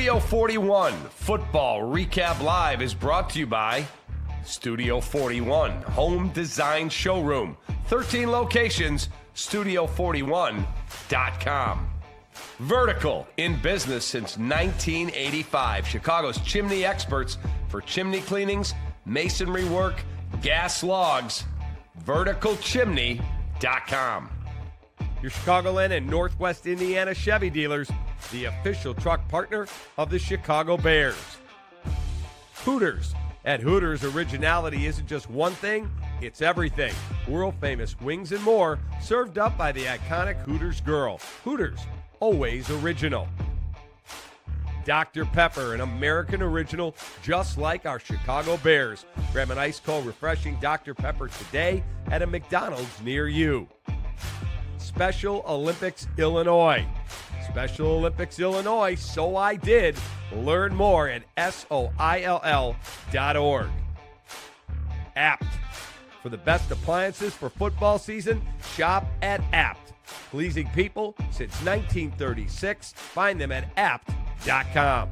Studio 41 Football Recap Live is brought to you by Studio 41 Home Design Showroom. 13 locations, studio41.com. Vertical, in business since 1985. Chicago's chimney experts for chimney cleanings, masonry work, gas logs. Verticalchimney.com. Your Chicagoland and Northwest Indiana Chevy dealers, the official truck partner of the Chicago Bears. Hooters. At Hooters, originality isn't just one thing, it's everything. World-famous wings and more, served up by the iconic Hooters girl. Hooters, always original. Dr. Pepper, an American original, just like our Chicago Bears. Grab an ice-cold, refreshing Dr. Pepper today at a McDonald's near you. Special Olympics Illinois. Special Olympics Illinois, so I did. Learn more at SOILL.org. Apt. For the best appliances for football season, shop at Apt. Pleasing people since 1936. Find them at apt.com.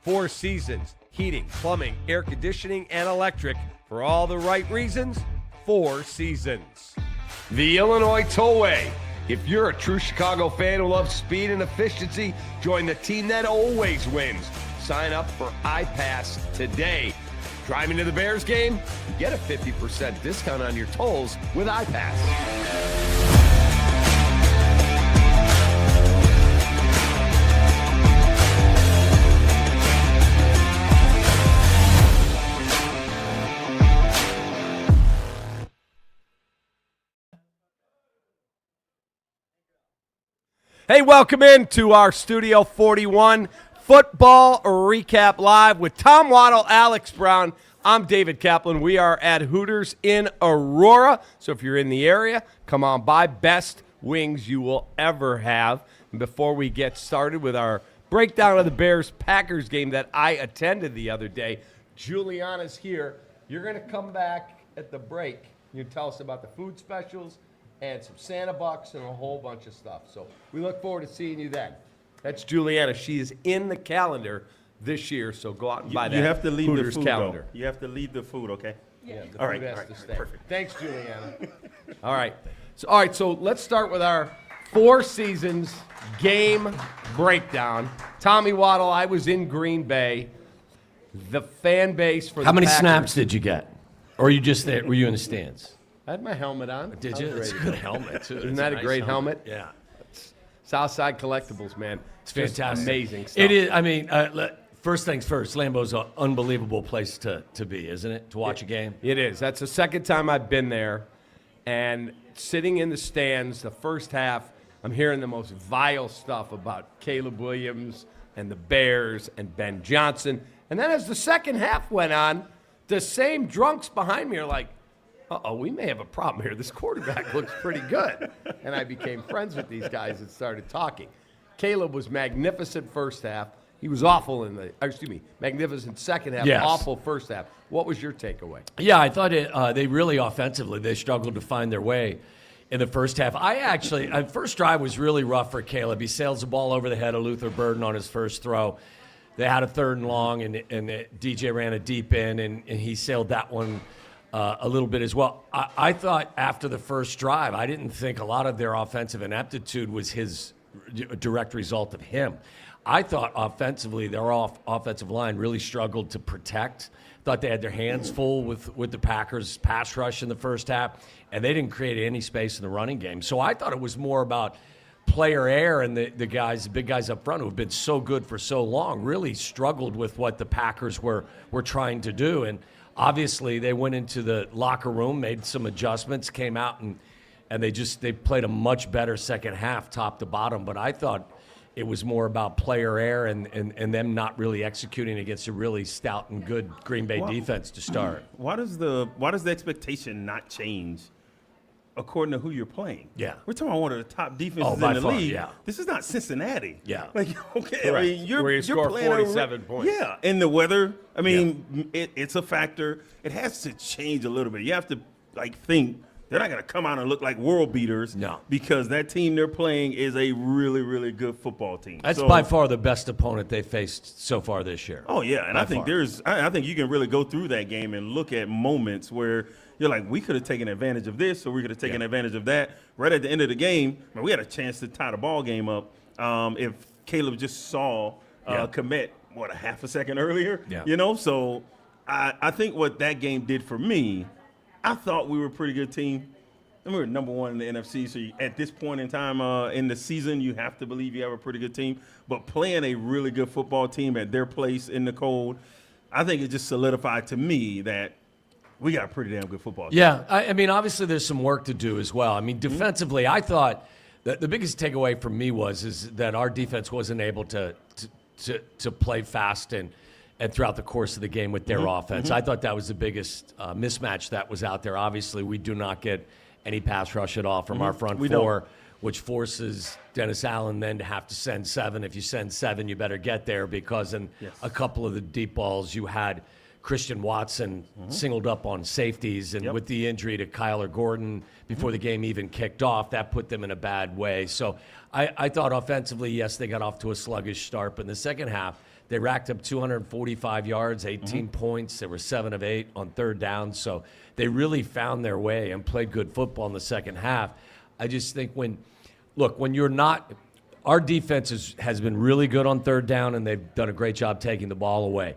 Four Seasons. Heating, plumbing, air conditioning, and electric. For all the right reasons, Four Seasons. The Illinois Tollway. If you're a true Chicago fan who loves speed and efficiency, join the team that always wins. Sign up for iPass today. Driving to the Bears game? Get a 50% discount on your tolls with iPass. Hey, welcome into our Studio 41 Football Recap Live with Tom Waddle, Alex Brown. I'm David Kaplan. We are at Hooters in Aurora. So if you're in the area, come on by. Best wings you will ever have. And before we get started with our breakdown of the Bears-Packers game that I attended the other day, Juliana's here. You're going to come back at the break. You tell us about the food specials and some Santa Bucks and a whole bunch of stuff. So we look forward to seeing you then. That's Juliana. She is in the calendar this year, so go out and buy that. You have to leave Hooters the food, calendar. You have to leave the food, okay? Yeah, the All food right, has to stay. perfect. Thanks, Juliana. All right. So let's start with our Four Seasons game breakdown. Tommy Waddle, I was in Green Bay. The fan base for How the many Packers. snaps did you get? Or you just there? Were you in the stands? I had my helmet on. Did you? It's a good helmet, too. Isn't that a great helmet? Yeah. Southside Collectibles, man. It's fantastic. Amazing stuff. It is. I mean, first things first, Lambeau's an unbelievable place to be, isn't it, to watch a game? It is. That's the second time I've been there. And sitting in the stands, the first half, I'm hearing the most vile stuff about Caleb Williams and the Bears and Ben Johnson. And then as the second half went on, the same drunks behind me are like, uh-oh, we may have a problem here. This quarterback looks pretty good. And I became friends with these guys and started talking. Caleb was magnificent first half. He was awful magnificent second half, Yes. awful first half. What was your takeaway? Yeah, I thought they really offensively, they struggled to find their way in the first half. First drive was really rough for Caleb. He sails the ball over the head of Luther Burden on his first throw. They had a 3rd and long, and DJ ran a deep in, and he sailed that one a little bit as well. I thought after the first drive, I didn't think a lot of their offensive ineptitude was his direct result of him. I thought offensively, their offensive line really struggled to protect. Thought they had their hands full with the Packers' pass rush in the first half, and they didn't create any space in the running game. So I thought it was more about player air, and the big guys up front who have been so good for so long really struggled with what the Packers were trying to do. And obviously, they went into the locker room, made some adjustments, came out, and they played a much better second half, top to bottom. But I thought it was more about player air and them not really executing against a really stout and good Green Bay defense to start. Why does the expectation not change according to who you're playing? Yeah. We're talking about one of the top defenses by in the far, league. yeah. This is not Cincinnati. Yeah. Okay, Correct. I mean, Where you score playing 47 points. Yeah, and the weather, it's a factor. It has to change a little bit. You have to, think they're not going to come out and look like world beaters. No. Because that team they're playing is a really, really good football team. That's by far the best opponent they faced so far this year. Oh, yeah. And I think I think you can really go through that game and look at moments where you're like, we could have taken advantage of this or we could have taken advantage of that. Right at the end of the game, we had a chance to tie the ball game up if Caleb just saw commit, a half a second earlier? Yeah. You know, so I think what that game did for me, I thought we were a pretty good team. And we were number one in the NFC, so at this point in time in the season, you have to believe you have a pretty good team. But playing a really good football team at their place in the cold, I think it just solidified to me that we got a pretty damn good football team. Yeah, I mean, obviously there's some work to do as well. I mean, defensively, I thought that the biggest takeaway for me is that our defense wasn't able to play fast and throughout the course of the game with their offense. I thought that was the biggest mismatch that was out there. Obviously, we do not get any pass rush at all from our front four, which forces Dennis Allen then to have to send 7. If you send 7, you better get there because in a couple of the deep balls you had Christian Watson singled up on safeties, and with the injury to Kyler Gordon before the game even kicked off, that put them in a bad way. So I thought offensively, yes, they got off to a sluggish start, but in the second half, they racked up 245 yards, 18 points. They were 7 of 8 on third down. So they really found their way and played good football in the second half. I just think when you're not – our defense has been really good on third down, and they've done a great job taking the ball away.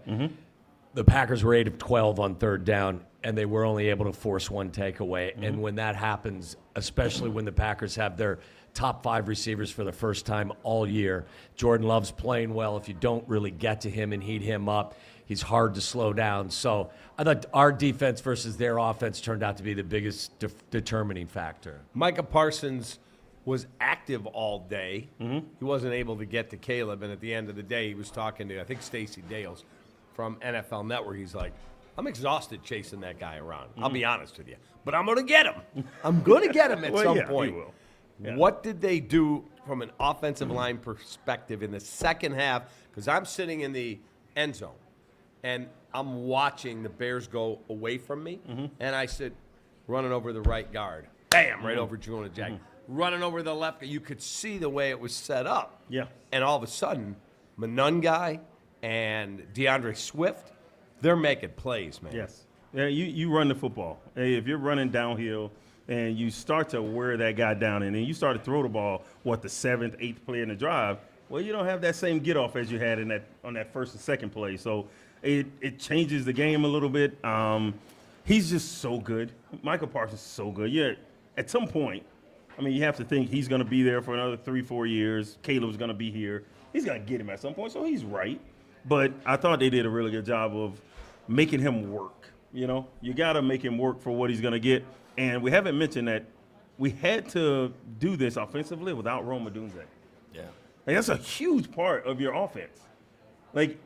The Packers were 8 of 12 on third down, and they were only able to force 1 takeaway. And when that happens, especially when the Packers have their top 5 receivers for the first time all year, Jordan Love's playing well. If you don't really get to him and heat him up, he's hard to slow down. So I thought our defense versus their offense turned out to be the biggest determining factor. Micah Parsons was active all day. He wasn't able to get to Caleb, and at the end of the day, he was talking to, I think, Stacey Dales from NFL Network. He's like, I'm exhausted chasing that guy around. I'll be honest with you. But I'm going to get him. I'm going to get him at some point. He will. Yeah. What did they do from an offensive line perspective in the second half? Because I'm sitting in the end zone, and I'm watching the Bears go away from me, and I said, running over the right guard. Bam, right over Jonah Jack. Running over the left guard. You could see the way it was set up. Yeah. And all of a sudden, Monungai and DeAndre Swift, they're making plays, man. Yes. Yeah, you run the football. Hey, if you're running downhill and you start to wear that guy down and then you start to throw the ball, the 7th, 8th play in the drive, well, you don't have that same get-off as you had on that first and second play. So it changes the game a little bit. He's just so good. Michael Parsons is so good. Yeah, at some point, I mean, you have to think he's going to be there for another 3-4 years. Caleb's going to be here. He's going to get him at some point, so he's right. But I thought they did a really good job of making him work. You know, you got to make him work for what he's going to get. And we haven't mentioned that we had to do this offensively without Rome Odunze. Yeah. Like, that's a huge part of your offense. Like,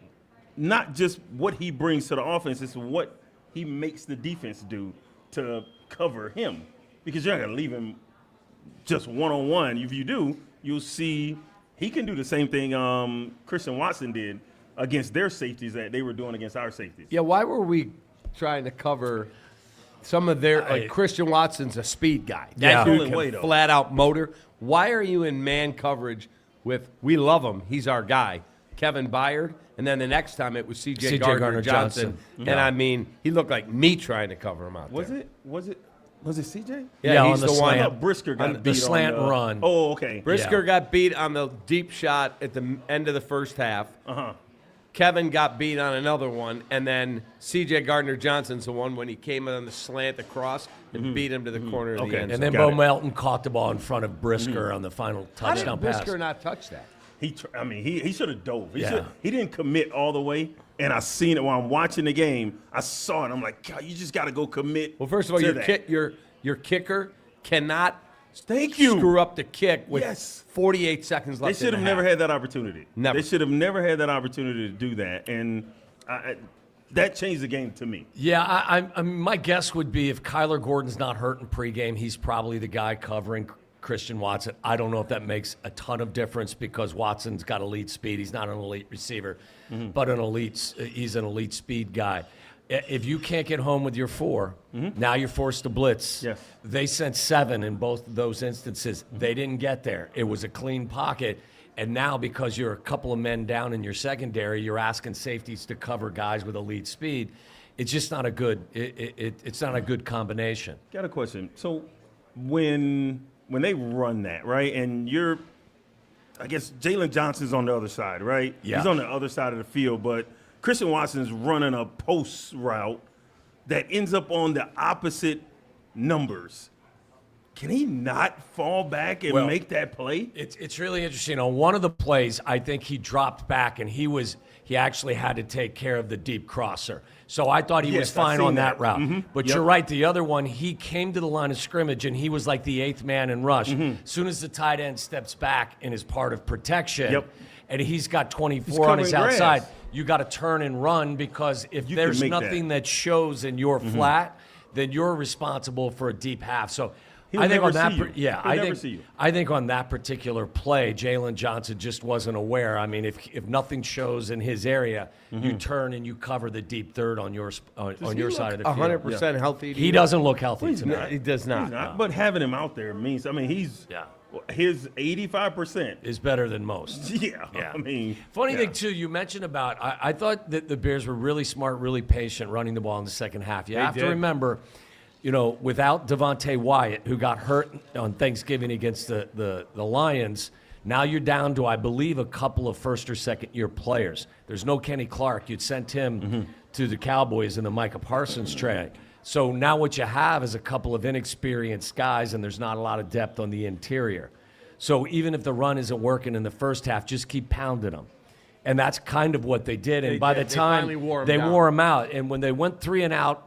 not just what he brings to the offense, it's what he makes the defense do to cover him. Because you're not going to leave him just one-on-one. If you do, you'll see he can do the same thing Christian Watson did against their safeties that they were doing against our safeties. Yeah, why were we trying to cover some of their, like Christian Watson's a speed guy. Yeah. That dude Only way, can though. flat out motor. Why are you in man coverage with, we love him, he's our guy, Kevin Byard, and then the next time it was C.J. Gardner-Johnson. And I mean, he looked like me trying to cover him out there. Was it C.J.? Yeah, he's on the the one. slant. I thought Brisker got beat the slant on the run. Oh, okay. Brisker Yeah. got beat on the deep shot at the end of the first half. Kevin got beat on another one, and then C.J. Gardner-Johnson's the one when he came in on the slant across and beat him to the corner of the end zone. And then Got Bo it. Melton caught the ball in front of Brisker on the final How did touchdown pass. Brisker not touch that? He should have dove. Yeah. He didn't commit all the way, and I seen it while I'm watching the game. I saw it. I'm like, God, you just got to go commit. Well, first of all, to your kicker cannot Thank you. screw up the kick with Yes. 48 seconds They left. should have never had that opportunity. Never. They should have never had that opportunity to do that, and that changed the game to me. Yeah, I my guess would be if Kyler Gordon's not hurt in pregame, he's probably the guy covering Christian Watson. I don't know if that makes a ton of difference because Watson's got elite speed. He's not an elite receiver, but he's an elite speed guy. If you can't get home with your 4, now you're forced to blitz. Yes. They sent 7 in both of those instances. They didn't get there. It was a clean pocket. And now because you're a couple of men down in your secondary, you're asking safeties to cover guys with elite speed. It's just not a good it's not a good combination. Got a question. So when they run that, right, and I guess Jalen Johnson's on the other side, right? Yeah. He's on the other side of the field, but Christian Watson's running a post route that ends up on the opposite numbers. Can he not fall back and make that play? It's really interesting. On one of the plays, I think he dropped back and he actually had to take care of the deep crosser. So I thought he was fine on that route. Mm-hmm. But you're right, the other one, he came to the line of scrimmage and he was like the 8th man in rush. As soon as the tight end steps back and is part of protection, and he's got 24 on his outside, you got to turn and run, because if there's nothing that shows in your flat, then you're responsible for a deep half. So I think on that, I think on that particular play, Jalen Johnson just wasn't aware. I mean, if nothing shows in his area, you turn and you cover the deep third on your side of the field. 100% healthy. He doesn't look healthy to me. He does not. He's not. But having him out there means, I mean, his 85% is better than most. Yeah. I mean, funny thing too, you mentioned about. I thought that the Bears were really smart, really patient running the ball in the second half. You have to remember, without Devontae Wyatt, who got hurt on Thanksgiving against the Lions, now you're down to, I believe, a couple of first or second year players. There's no Kenny Clark. You'd sent him to the Cowboys in the Micah Parsons trade. So now what you have is a couple of inexperienced guys, and there's not a lot of depth on the interior. So even if the run isn't working in the first half, just keep pounding them. And that's kind of what they did. And by the time they wore him out, and when they went 3 and out,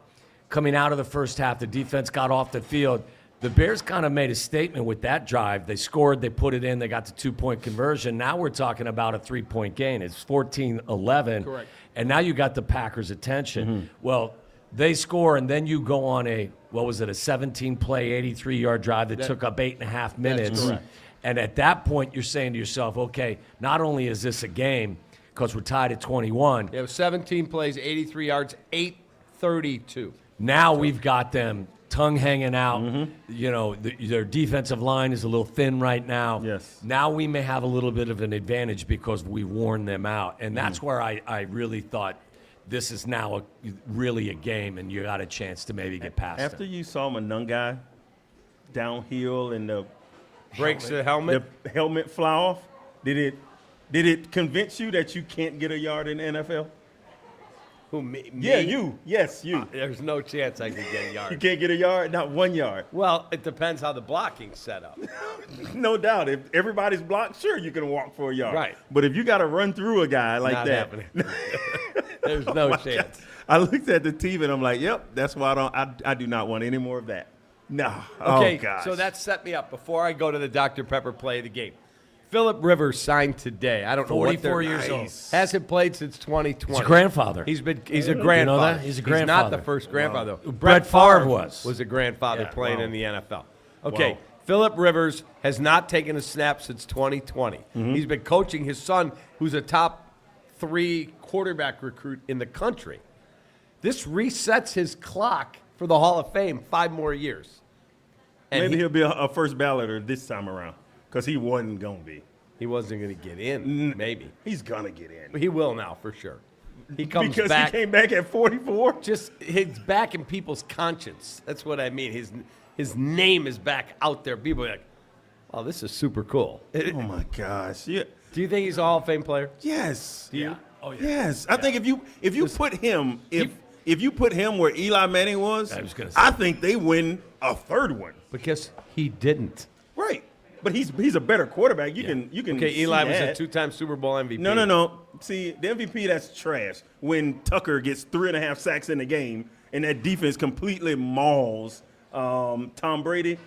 coming out of the first half, the defense got off the field. The Bears kind of made a statement with that drive. They scored, they put it in, they got the 2-point conversion. Now we're talking about a 3-point gain. It's 14-11. Correct. And now you got the Packers' attention. Well, they score, and then you go on a 17-play, 83-yard drive that took up 8.5 minutes. That's correct. And at that point, you're saying to yourself, okay, not only is this a game, because we're tied at 21. They have 17 plays, 83 yards, 8:32. Now we've got them tongue hanging out. Their defensive line is a little thin right now. Yes. Now we may have a little bit of an advantage because we've worn them out. And that's where I really thought this is now really a game, and you got a chance to maybe get past after them. you saw Monungai downhill and the Breaks the helmet. the helmet fly off, did it convince you that you can't get a yard in the NFL? Who, me? Yeah, you. Yes, you. There's no chance I could get a You yard. can't get a yard, not 1 yard. Well, it depends how the blocking's set up. No doubt. If everybody's blocked, sure, you can walk for a yard. Right. But if you got to run through a guy like Not that. happening. There's no chance. I looked at the team and I'm like, yep, that's why I do not want any more of that. No. Okay, Oh, gosh. so that set me up. Before I go to the Dr. Pepper play of the game, Phillip Rivers signed today. I don't know what 44 years old. Hasn't played since 2020. He's a grandfather. He's a You know grandfather. that? He's a He's grandfather. not the first grandfather. Though. Brett Favre was a grandfather playing wow. in the NFL. Okay, Wow. Phillip Rivers has not taken a snap since 2020. He's been coaching his son, who's a top 3 quarterback recruit in the country. This resets his clock for the Hall of Fame 5 more years. And Maybe he'll be a first balloter this time around because he wasn't going to be. he wasn't going to get in, maybe. He's going to get in. He will now, for sure. He comes Because back. he came back at 44? Just he's back in people's conscience. That's what I mean. His name is back out there. People are like, "Oh, this is super cool." Oh, my gosh. Yeah. Do you think he's a Hall of Fame player? Yes. Do you? Oh, yeah. Yes. I think if you put him if you put him where Eli Manning was, I was gonna say. I think they win a third one. Because he didn't. Right. But he's a better quarterback. You can Okay, see Eli was that. a 2-time Super Bowl MVP. No. See, the MVP, that's trash. When Tucker gets 3.5 sacks in the game and that defense completely mauls Tom Brady,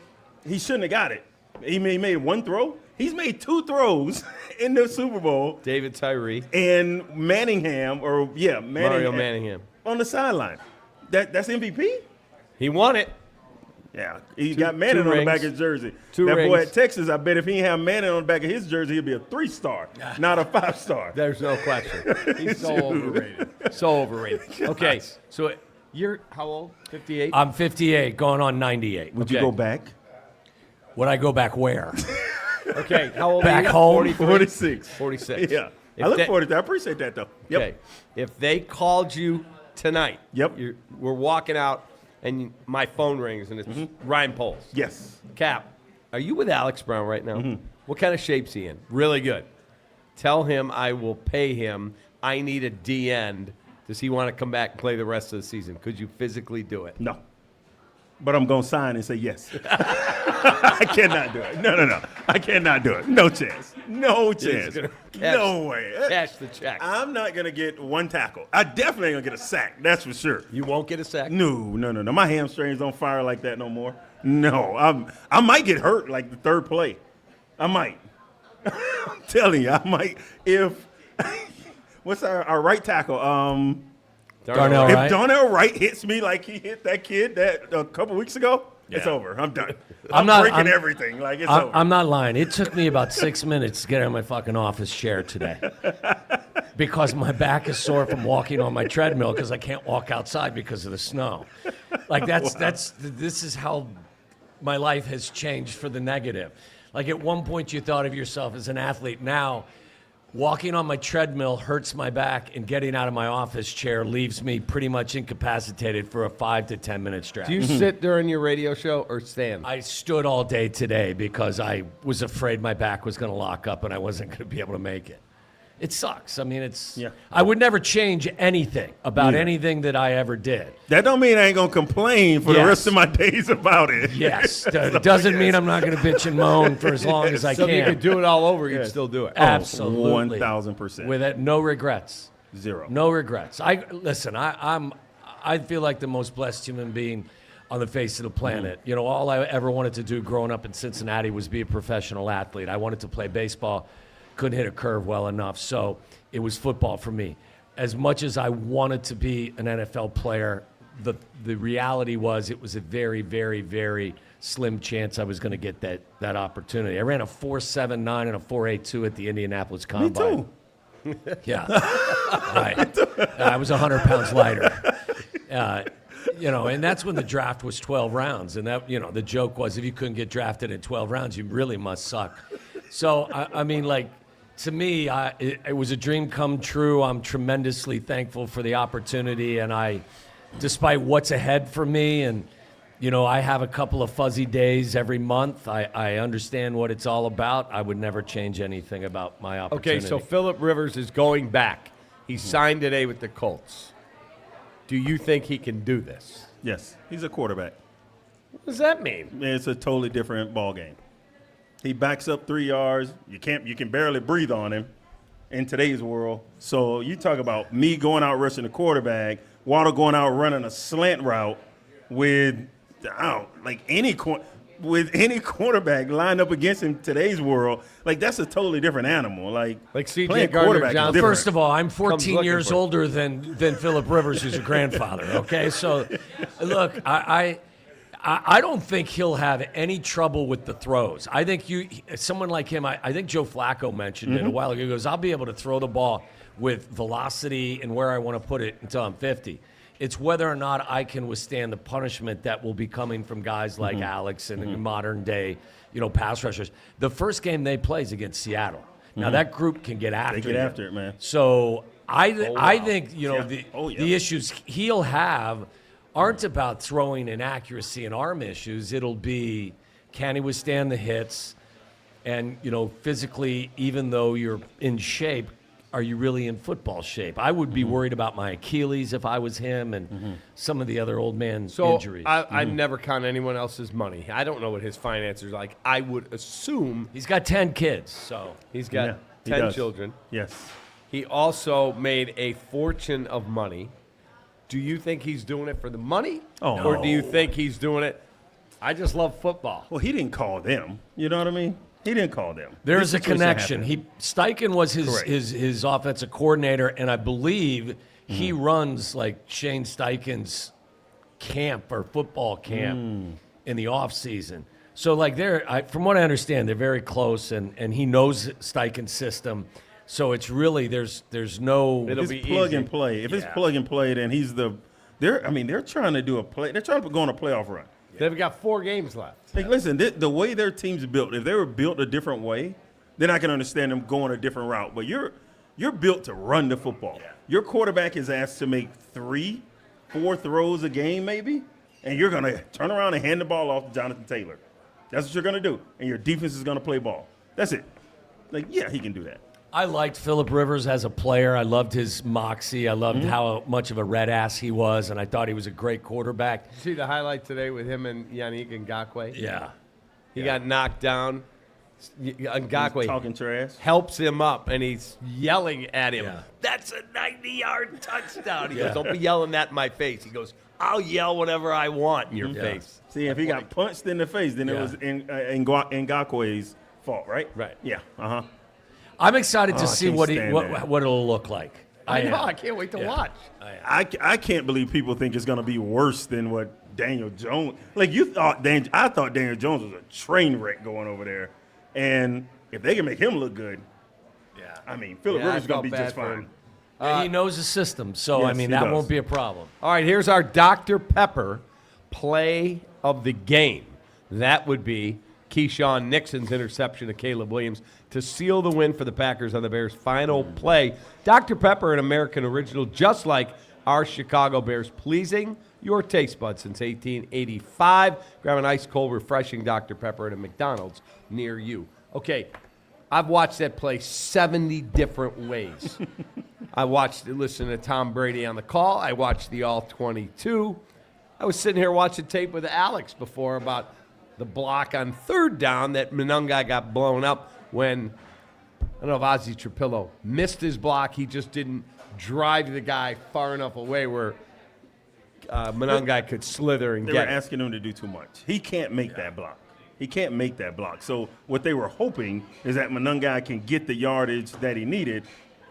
he shouldn't have got it. He made 1 throw. He's made 2 throws in the Super Bowl. David Tyree. And Mario Manningham. on the sideline. That's MVP? He won it. Yeah, he got Manning on the back of his jersey. Two that boy rings. at Texas, I bet if he didn't have Manning on the back of his jersey, he'd be a 3-star, not a 5-star. There's no question. He's so overrated. So overrated. Okay, so you're how old? 58? I'm 58, going on 98. Would you go back? Would I go back where? Okay, how old Back are you? home? 43? 46. 46. Yeah. If I look they- forward to that. I appreciate that, though. Yep. Okay, if they called you tonight, Yep. we're walking out, and my phone rings, and it's Ryan Poles. Yes. Cap, are you with Alex Brown right now? What kind of shape's he in? Really good. Tell him I will pay him. I need a D end. Does he want to come back and play the rest of the season? Could you physically do it? No. But I'm going to sign and say yes. I cannot do it. No. I cannot do it. No chance. No chance. gonna No way. Cash the check. I'm not going to get one tackle. I definitely ain't going to get a sack. That's for sure. You won't get a sack? No. My hamstrings don't fire like that no more. No. I might get hurt like the third play. I might. I'm telling you, I might. If what's our right tackle? Darnell If Wright? Darnell Wright hits me like he hit that kid that a couple weeks ago, it's over. I'm done. I'm breaking everything. Like it's over. I'm not lying. It took me about 6 minutes to get out of my fucking office chair today because my back is sore from walking on my treadmill because I can't walk outside because of the snow. Like this is how my life has changed for the negative. Like at one point you thought of yourself as an athlete. Now walking on my treadmill hurts my back, and getting out of my office chair leaves me pretty much incapacitated for a 5 to 10 minute stretch. Do you sit during your radio show or stand? I stood all day today because I was afraid my back was going to lock up and I wasn't going to be able to make it. It sucks. I mean, I would never change anything about anything that I ever did. That don't mean I ain't gonna complain for the rest of my days about it. Yes. It doesn't mean I'm not going to bitch and moan for as long as I So if you can. could do it all over, you'd still do it. Absolutely. 1,000%. With it, no regrets. Zero. No regrets. I feel like the most blessed human being on the face of the planet. You know, all I ever wanted to do growing up in Cincinnati was be a professional athlete. I wanted to play baseball, couldn't hit a curve well enough, so it was football for me. As much as I wanted to be an NFL player, the reality was it was a very, very, very slim chance I was going to get that opportunity. I ran a 4.79 and a 4.82 at the Indianapolis Combine. Me too. Yeah, right. I was 100 pounds lighter. You know, and that's when the draft was 12 rounds. And that, you know, the joke was if you couldn't get drafted in 12 rounds, you really must suck. So, I mean, like, to me, it was a dream come true. I'm tremendously thankful for the opportunity. And despite what's ahead for me, and, you know, I have a couple of fuzzy days every month. I understand what it's all about. I would never change anything about my opportunity. Okay, so Phillip Rivers is going back. He signed today with the Colts. Do you think he can do this? Yes, he's a quarterback. What does that mean? It's a totally different ball game. He backs up 3 yards. You can barely breathe on him in today's world. So you talk about me going out rushing the quarterback, Waddle going out running a slant route with any quarterback lined up against him in today's world. Like that's a totally different animal. Like C.J. playing Gardner quarterback is Johnson. different. First of all, I'm Comes 14 looking years for it. older than Phillip Rivers, who's a grandfather. Okay, so look, I don't think he'll have any trouble with the throws. I think someone like him. I think Joe Flacco mentioned it a while ago. He goes, "I'll be able to throw the ball with velocity and where I want to put it until I'm 50." It's whether or not I can withstand the punishment that will be coming from guys like Alex and modern day, you know, pass rushers. The first game they play is against Seattle. Now that group can get after They get after it, man. So I think, you know, Yeah. the issues he'll have aren't about throwing and accuracy and arm issues. It'll be, can he withstand the hits? And, you know, physically, even though you're in shape, are you really in football shape? I would be worried about my Achilles if I was him and some of the other old man injuries. I never count anyone else's money. I don't know what his finances are like. I would assume He's got 10 kids, so. he's got Yeah, he 10 does. children. Yes. He also made a fortune of money. Do you think he's doing it for the money? Oh, Or no. do you think he's doing it, I just love football? Well, he didn't call them. You know what I mean? He didn't call them. There's This a situation connection. happened. Steichen was Correct. his offensive coordinator, and I believe he runs like Shane Steichen's camp or football camp in the off season. So like from what I understand, they're very close, and he knows Steichen's system. So it's really there's no. It'll It's be plug easy. and play. If it's plug and play, then he's the. They're trying to do a play. They're trying to go on a playoff run. They've got 4 games left. Like, listen, the way their team's built, if they were built a different way, then I can understand them going a different route. But you're built to run the football. Yeah. Your quarterback is asked to make 3-4 throws a game, maybe, and you're gonna turn around and hand the ball off to Jonathan Taylor. That's what you're gonna do, and your defense is gonna play ball. That's it. Like, yeah, he can do that. I liked Phillip Rivers as a player. I loved his moxie. I loved how much of a red ass he was, and I thought he was a great quarterback. See the highlight today with him and Yannick Ngakoue? Yeah. He got knocked down. Ngakoue He's talking trash. helps him up, and he's yelling at him. Yeah. That's a 90-yard touchdown. He goes, don't be yelling that in my face. He goes, I'll yell whatever I want in your face. See, if he got punched in the face, then it was Ngakoue's fault, right? Right. Yeah. Uh-huh. I'm excited to I see can't what stand that. what it'll look like. I know. am. I can't wait to watch. I can't believe people think it's going to be worse than what Daniel Jones. Like, I thought Daniel Jones was a train wreck going over there. And if they can make him look good, I mean, Phillip Yeah, I Rivers is going to felt be just bad for fine. him. And he knows the system, so I Yes, mean he that does. won't be a problem. All right, here's our Dr. Pepper play of the game. That would be Keyshawn Nixon's interception to Caleb Williams to seal the win for the Packers on the Bears' final play. Dr. Pepper, an American original, just like our Chicago Bears, pleasing your taste buds since 1885. Grab an ice cold, refreshing Dr. Pepper at a McDonald's near you. Okay, I've watched that play 70 different ways. I listened to Tom Brady on the call. I watched the All 22. I was sitting here watching tape with Alex before about the block on 3rd down that Monangai got blown up when, I don't know if Ozzie Trapillo missed his block. He just didn't drive the guy far enough away where Monangai could slither and They were get it. asking him to do too much. He can't make that block. He can't make that block. So what they were hoping is that Monangai can get the yardage that he needed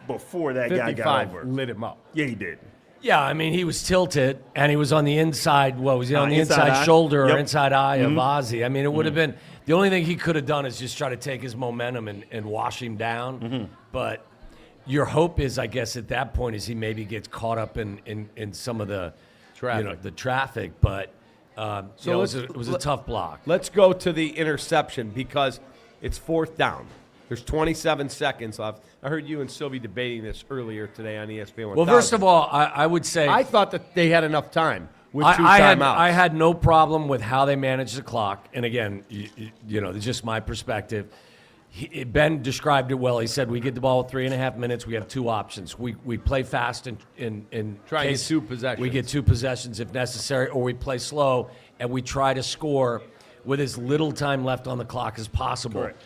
before that guy got 55 over. lit him up. Yeah, he did. Yeah, I mean he was tilted and he was on the inside. What was he on the Inside inside eye. shoulder or Yep. inside eye of Ozzie? I mean it would have been the only thing he could have done is just try to take his momentum and wash him down. But your hope is, I guess, at that point is he maybe gets caught up in some of the Traffic. the traffic. But it was a tough block. Let's go to the interception because it's 4th down. There's 27 seconds left. I heard you and Sylvie debating this earlier today on ESPN 1000. Well, first of all, I would say I thought that they had enough time with 2 I timeouts. had no problem with how they managed the clock. And again, it's just my perspective. Ben described it well. He said we get the ball with 3.5 minutes. We have 2 options. We play fast and Try and get 2 possessions. We get 2 possessions if necessary, or we play slow and we try to score with as little time left on the clock as possible. Correct.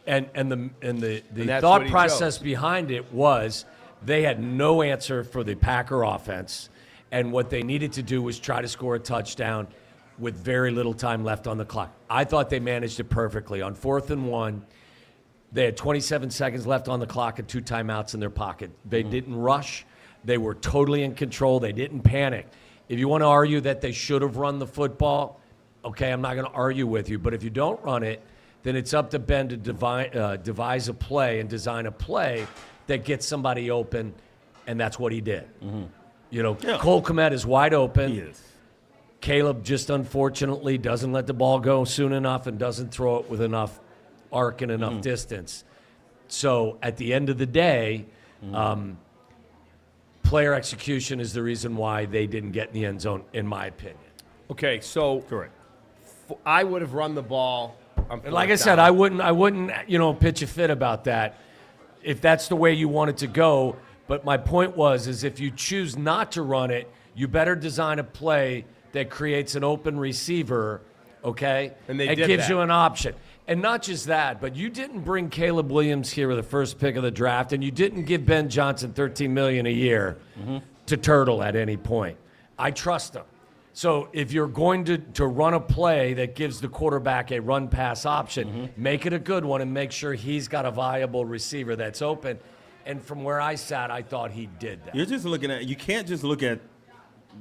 And the that's thought what he process chose. behind it was they had no answer for the Packer offense, and what they needed to do was try to score a touchdown with very little time left on the clock. I thought they managed it perfectly. On 4th and 1, they had 27 seconds left on the clock and 2 timeouts in their pocket. They didn't rush. They were totally in control. They didn't panic. If you want to argue that they should have run the football, okay, I'm not going to argue with you. But if you don't run it, then it's up to Ben to devise a play and design a play that gets somebody open, and that's what he did. Cole Kmet is wide open. He is. Caleb just unfortunately doesn't let the ball go soon enough and doesn't throw it with enough arc and enough distance. So at the end of the day, player execution is the reason why they didn't get in the end zone, in my opinion. Okay, so Correct. I would have run the ball. And like I said, I wouldn't pitch a fit about that if that's the way you want it to go. But my point is if you choose not to run it, you better design a play that creates an open receiver, okay? And they it did gives that. you an option. And not just that, but you didn't bring Caleb Williams here with the first pick of the draft, and you didn't give Ben Johnson $13 million a year to turtle at any point. I trust him. So if you're going to run a play that gives the quarterback a run-pass option, make it a good one and make sure he's got a viable receiver that's open. And from where I sat, I thought he did that. You're just looking at – you can't just look at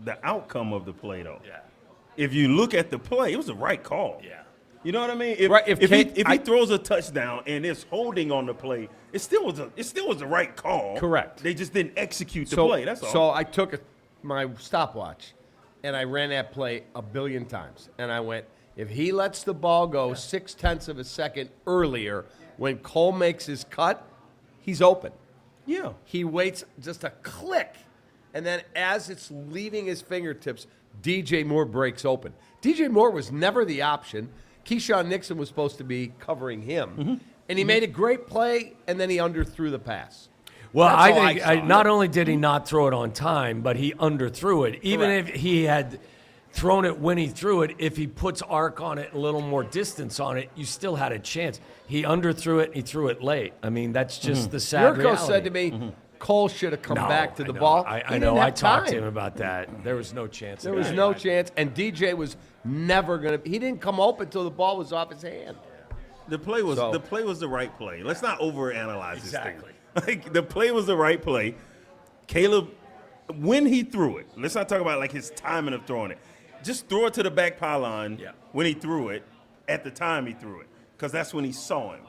the outcome of the play, though. Yeah. if you look at the play, it was the right call. Yeah. You know what I mean? If he throws a touchdown and it's holding on the play, it still was the right call. Correct. They just didn't execute the play. That's all. So I took my stopwatch, and I ran that play a billion times. And I went, if he lets the ball go 0.6 of a second earlier, when Cole makes his cut, he's open. Yeah. He waits just a click, and then as it's leaving his fingertips, DJ Moore breaks open. DJ Moore was never the option. Keyshawn Nixon was supposed to be covering him, and he made a great play, and then he underthrew the pass. Well, That's I all think I saw. not only did he not throw it on time, but he underthrew it. Even Correct. if he had thrown it when he threw it, if he puts arc on it, a little more distance on it, you still had a chance. He underthrew it, he threw it late. I mean, that's just the sad Yurko reality. said to me, Cole should have come No, back to I the know. ball. I He know. didn't I have talked to time. him about that. There was no chance. There of was that. no chance, and DJ was never going to. He didn't come open until the ball was off his hand. The play was So- the right play. Let's not overanalyze Exactly. this thing. Like the play was the right play. Caleb, when he threw it, let's not talk about like his timing of throwing it. Just throw it to the back pylon when he threw it, at the time he threw it, because that's when he saw him.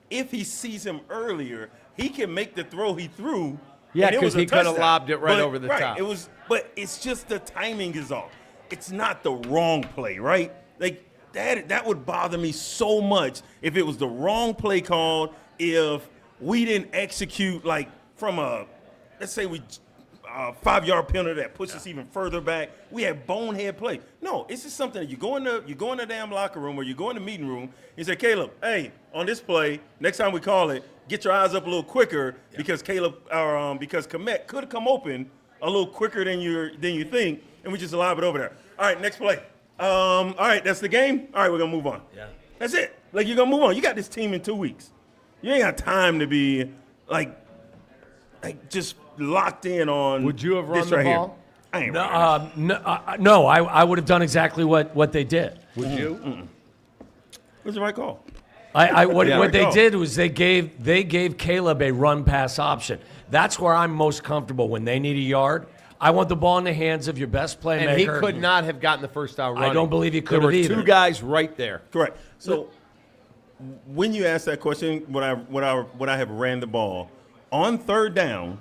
If he sees him earlier, he can make the throw he threw. Yeah, and it 'cause was a he coulda touchdown. lobbed it right But- over the top. It was, but it's just the timing is off. It's not the wrong play, right? Like that would bother me so much if it was the wrong play called. If we didn't execute like from a, let's say we. 5-yard penalty that puts us even further back. We had bonehead play. No, it's just something that you go in the damn locker room or you go in the meeting room. You say, Caleb, hey, on this play, next time we call it, get your eyes up a little quicker because because Komet could come open a little quicker than you think, and we just lob it over there. All right, next play. All right, that's the game. All right, we're gonna move on. Yeah. That's it. Like you're gonna move on. You got this team in 2 weeks. You ain't got time to be like just locked in on. Would you have run this the right ball? Here. I ain't No, running. no, I would have done exactly what they did. Would you? It was the right call. What Yeah. they Go. did was they gave Caleb a run pass option. That's where I'm most comfortable when they need a yard. I want the ball in the hands of your best playmaker. And he could not have gotten the first down running. don't believe he could There have were either. 2 guys right there. Correct. So when you ask that question, would I have ran the ball on third down?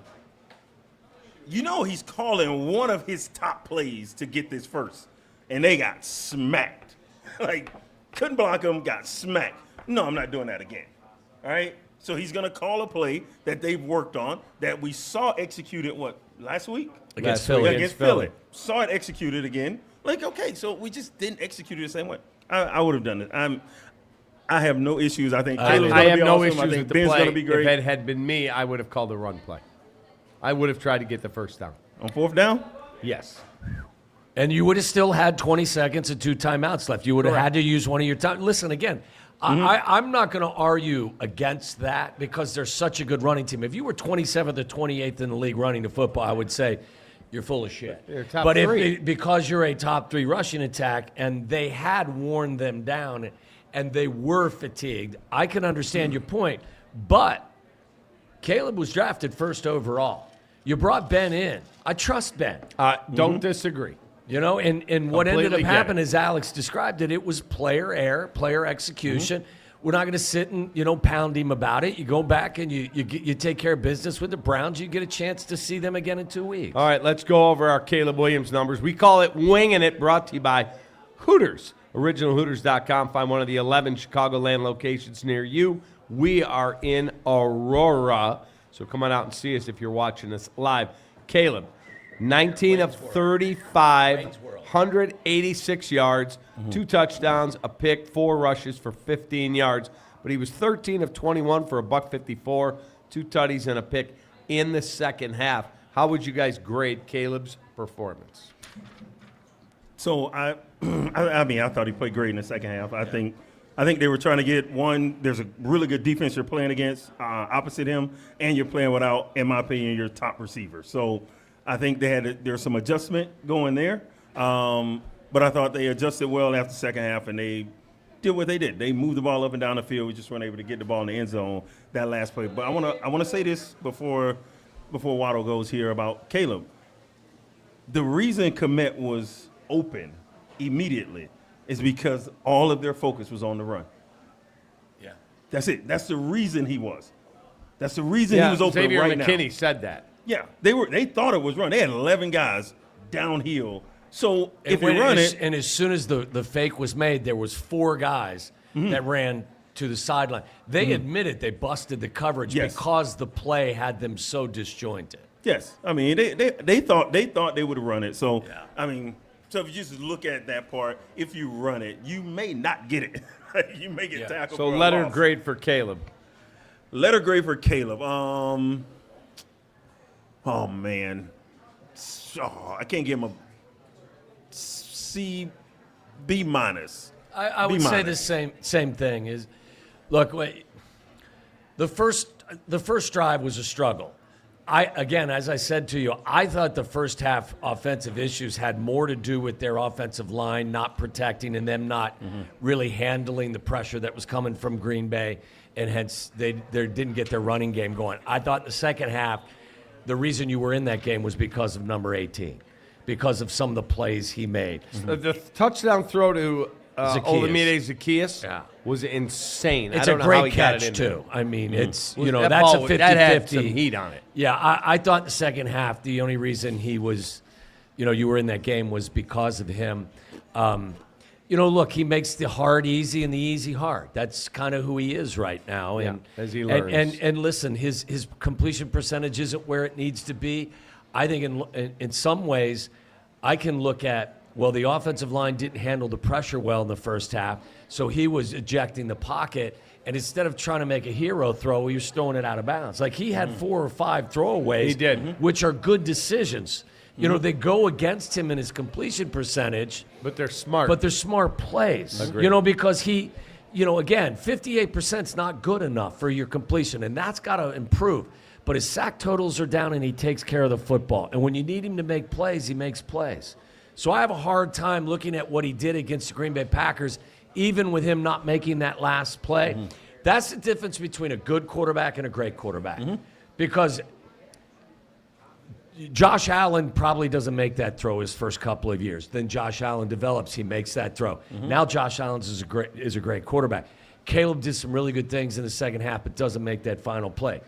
You know he's calling one of his top plays to get this first, and they got smacked. Like couldn't block him, got smacked. No, I'm not doing that again. All right. So he's gonna call a play that they've worked on that we saw executed last week Against Philly. Philly. against Philly. Saw it executed again. Like, okay, so we just didn't execute it the same way. I would have done it. I have no issues. I think Caleb's I gonna have be no awesome. issues I think with the Ben's play. gonna be great. If it had been me, I would have called a run play. I would have tried to get the first down. On fourth down, Yes. And you would have still had 20 seconds and 2 timeouts left. You would have had to use one of your time. Listen, again, I'm not going to argue against that because they're such a good running team. If you were 27th or 28th in the league running the football, I would say you're full of shit. You're top but 3. because you're a top 3 rushing attack and they had worn them down and they were fatigued, I can understand your point. But Caleb was drafted first overall. You brought Ben in. I trust Ben. Don't disagree. You know, and what ended up Completely get happening, it. as Alex described it was player error, player execution. We're not going to sit and, pound him about it. You go back and you take care of business with the Browns. You get a chance to see them again in 2 weeks. All right, let's go over our Caleb Williams numbers. We call it Winging It, brought to you by Hooters. OriginalHooters.com. Find one of the 11 Chicagoland locations near you. We are in Aurora, so come on out and see us if you're watching us live. Caleb, 19 of 35, 186 yards, 2 touchdowns, a pick, 4 rushes for 15 yards. But he was 13 of 21 for a $154, 2 tutties and a pick in the second half. How would you guys grade Caleb's performance? So I thought he played great in the second half. I think they were trying to get one. There's a really good defense you're playing against opposite him, and you're playing without, in my opinion, your top receiver. So I think there's some adjustment going there. But I thought they adjusted well after the second half, and they did what they did. They moved the ball up and down the field. We just weren't able to get the ball in the end zone that last play. But I want to say this before Waddle goes here about Caleb. The reason Komet was open immediately is because all of their focus was on the run. Yeah. That's it. That's the reason he was. That's the reason he was open Xavier right McKinney now. said that. Yeah, they thought it was run. They had 11 guys downhill. So if you run it, and as soon as the fake was made, there was 4 guys that ran to the sideline. They admitted they busted the coverage because the play had them so disjointed. yes, I mean they thought they would run it. So I mean, so if you just look at that part, if you run it, you may not get it. You may get tackled. So for a letter loss. grade for Caleb. Letter grade for Caleb. Oh man, I can't give him a C, B minus. I would say the same thing. Is look, the first drive was a struggle. Again, as I said to you, I thought the first half offensive issues had more to do with their offensive line not protecting and them not really handling the pressure that was coming from Green Bay, and hence they didn't get their running game going. I thought in the second half, the reason you were in that game was because of number 18, because of some of the plays he made. The touchdown throw to Olamide Zacchaeus was insane. It's I don't a know how great he got it catch, in too. I mean, it's, there. that's ball, a 50-50. That had some heat on it. Yeah, I thought the second half, the only reason he was, you were in that game was because of him. Look, he makes the hard easy and the easy hard. That's kind of who he is right now. And, as he learns. And listen, his completion percentage isn't where it needs to be. I think in some ways, I can look at, the offensive line didn't handle the pressure well in the first half, so he was ejecting the pocket, and instead of trying to make a hero throw, he was throwing it out of bounds. Like he had 4 or 5 throwaways, He did. which are good decisions. They go against him in his completion percentage, But they're smart. but they're smart plays. Agreed. Because he, again, 58% is not good enough for your completion, and that's got to improve. But his sack totals are down, and he takes care of the football. And when you need him to make plays, he makes plays. So I have a hard time looking at what he did against the Green Bay Packers, even with him not making that last play. That's the difference between a good quarterback and a great quarterback. Because Josh Allen probably doesn't make that throw his first couple of years. Then Josh Allen develops, he makes that throw. Now Josh Allen is a great quarterback. Caleb did some really good things in the second half, but doesn't make that final play.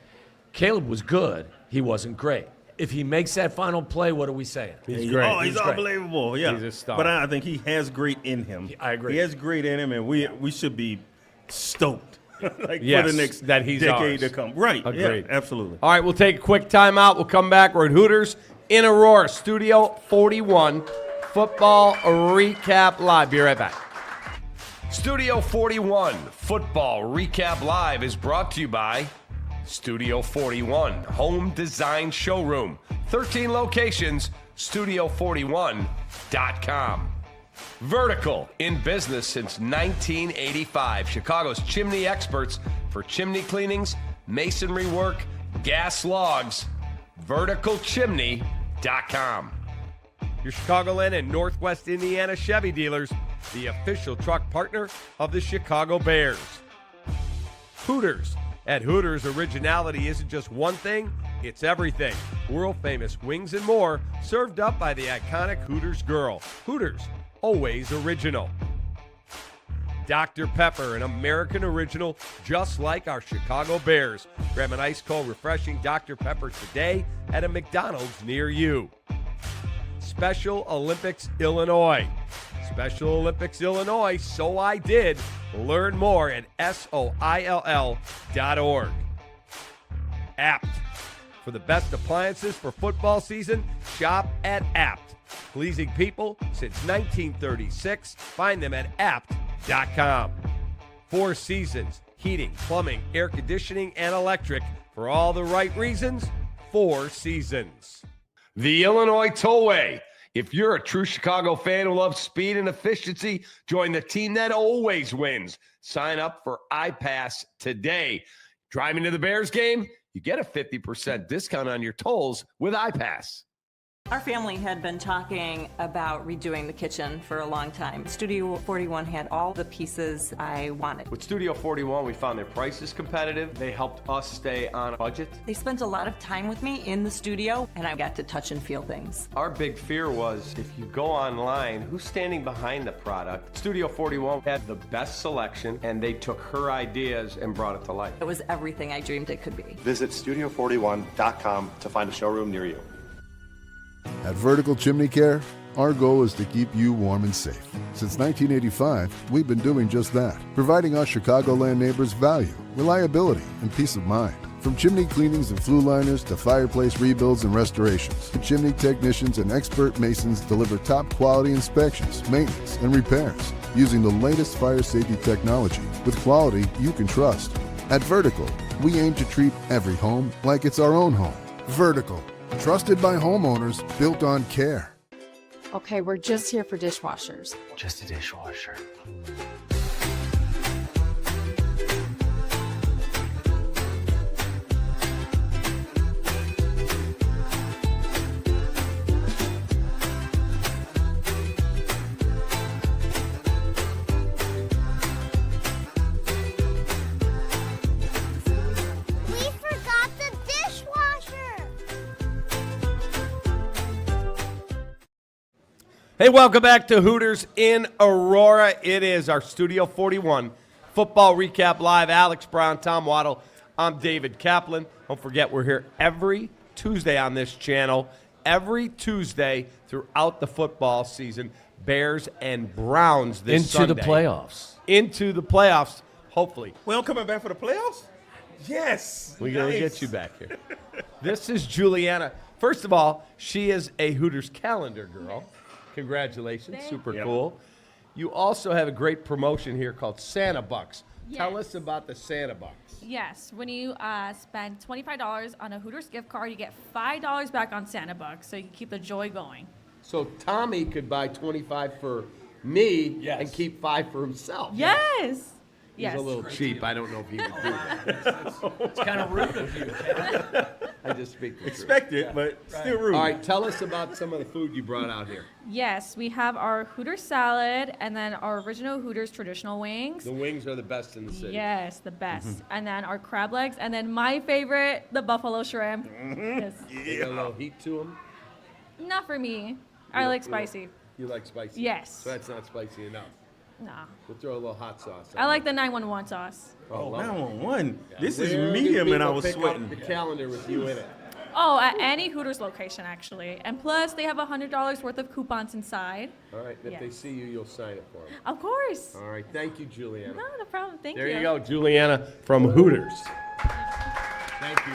Caleb was good. He wasn't great. If he makes that final play, what are we saying? He's great. Oh, he's unbelievable. Yeah. He's a star. But I think he has great in him. I agree. He has great in him, and we should be stoked for Yes, the next that he's decade ours. to come. Right. Agreed. Yeah, absolutely. All right, we'll take a quick timeout. We'll come back. We're at Hooters in Aurora, Studio 41, Football Recap Live. Be right back. Studio 41, Football Recap Live is brought to you by Studio 41, Home Design Showroom. 13 locations, studio41.com. Vertical, in business since 1985. Chicago's chimney experts for chimney cleanings, masonry work, gas logs. Verticalchimney.com. Your Chicagoland and Northwest Indiana Chevy dealers, the official truck partner of the Chicago Bears. Hooters. At Hooters, originality isn't just one thing, it's everything. World-famous wings and more, served up by the iconic Hooters girl. Hooters, always original. Dr. Pepper, an American original, just like our Chicago Bears. Grab an ice-cold, refreshing Dr. Pepper today at a McDonald's near you. Special Olympics Illinois. Special Olympics Illinois, so I did. Learn more at SOILL.org. Apt. For the best appliances for football season, shop at Apt. Pleasing people since 1936. Find them at apt.com. 4 Seasons, heating, plumbing, air conditioning, and electric. For all the right reasons, 4 Seasons. The Illinois Tollway. If you're a true Chicago fan who loves speed and efficiency, join the team that always wins. Sign up for iPass today. Driving to the Bears game? You get a 50% discount on your tolls with iPass. Our family had been talking about redoing the kitchen for a long time. Studio 41 had all the pieces I wanted. With Studio 41, we found their prices competitive. They helped us stay on a budget. They spent a lot of time with me in the studio, and I got to touch and feel things. Our big fear was if you go online, who's standing behind the product? Studio 41 had the best selection, and they took her ideas and brought it to life. It was everything I dreamed it could be. Visit studio41.com to find a showroom near you. At Vertical Chimney Care, our goal is to keep you warm and safe. Since 1985, we've been doing just that, providing our Chicagoland neighbors value, reliability, and peace of mind. From chimney cleanings and flue liners to fireplace rebuilds and restorations, the chimney technicians and expert masons deliver top quality inspections, maintenance, and repairs using the latest fire safety technology with quality you can trust. At Vertical, we aim to treat every home like it's our own home. Vertical. Trusted by homeowners, built on care. Okay, we're just here for dishwashers. Just a dishwasher. Hey, welcome back to Hooters in Aurora. It is our Studio 41 Football Recap Live. Alex Brown, Tom Waddle. I'm David Kaplan. Don't forget, we're here every Tuesday on this channel. Every Tuesday throughout the football season. Bears and Browns this Sunday. Into the playoffs. Into the playoffs, hopefully. Well, coming back for the playoffs? Yes. We're going to get you back here. This is Juliana. First of all, she is a Hooters calendar girl. Congratulations. Super cool. You also have a great promotion here called Santa Bucks. Yes. Tell us about the Santa Bucks. Yes, when you spend $25 on a Hooters gift card, you get $5 back on Santa Bucks, so you can keep the joy going. So Tommy could buy 25 for me and keep 5 for himself. Yes. He's Yes. a little cheap. I don't know if he would do that. It's kind of rude of you. I just speak the truth. Expected, but still rude. All right, tell us about some of the food you brought out here. Yes, we have our Hooters salad and then our original Hooters traditional wings. The wings are the best in the city. Yes, the best. And then our crab legs, and then my favorite, the buffalo shrimp. Yes. They got a little heat to them. Not for me. I like spicy. You like spicy? Yes. So that's not spicy enough. Nah. We'll throw a little hot sauce on I like the 911 sauce. Oh, 911. This is Where do medium, and I people was pick up sweating. the calendar with you in it. Oh, at any Hooters location, actually. And plus, they have $100 worth of coupons inside. All right, if they Yes. see you, you'll sign it for them. Of course. All right, thank you, Juliana. No, no problem. Thank There you. you go, Juliana from Hooters. Thank you.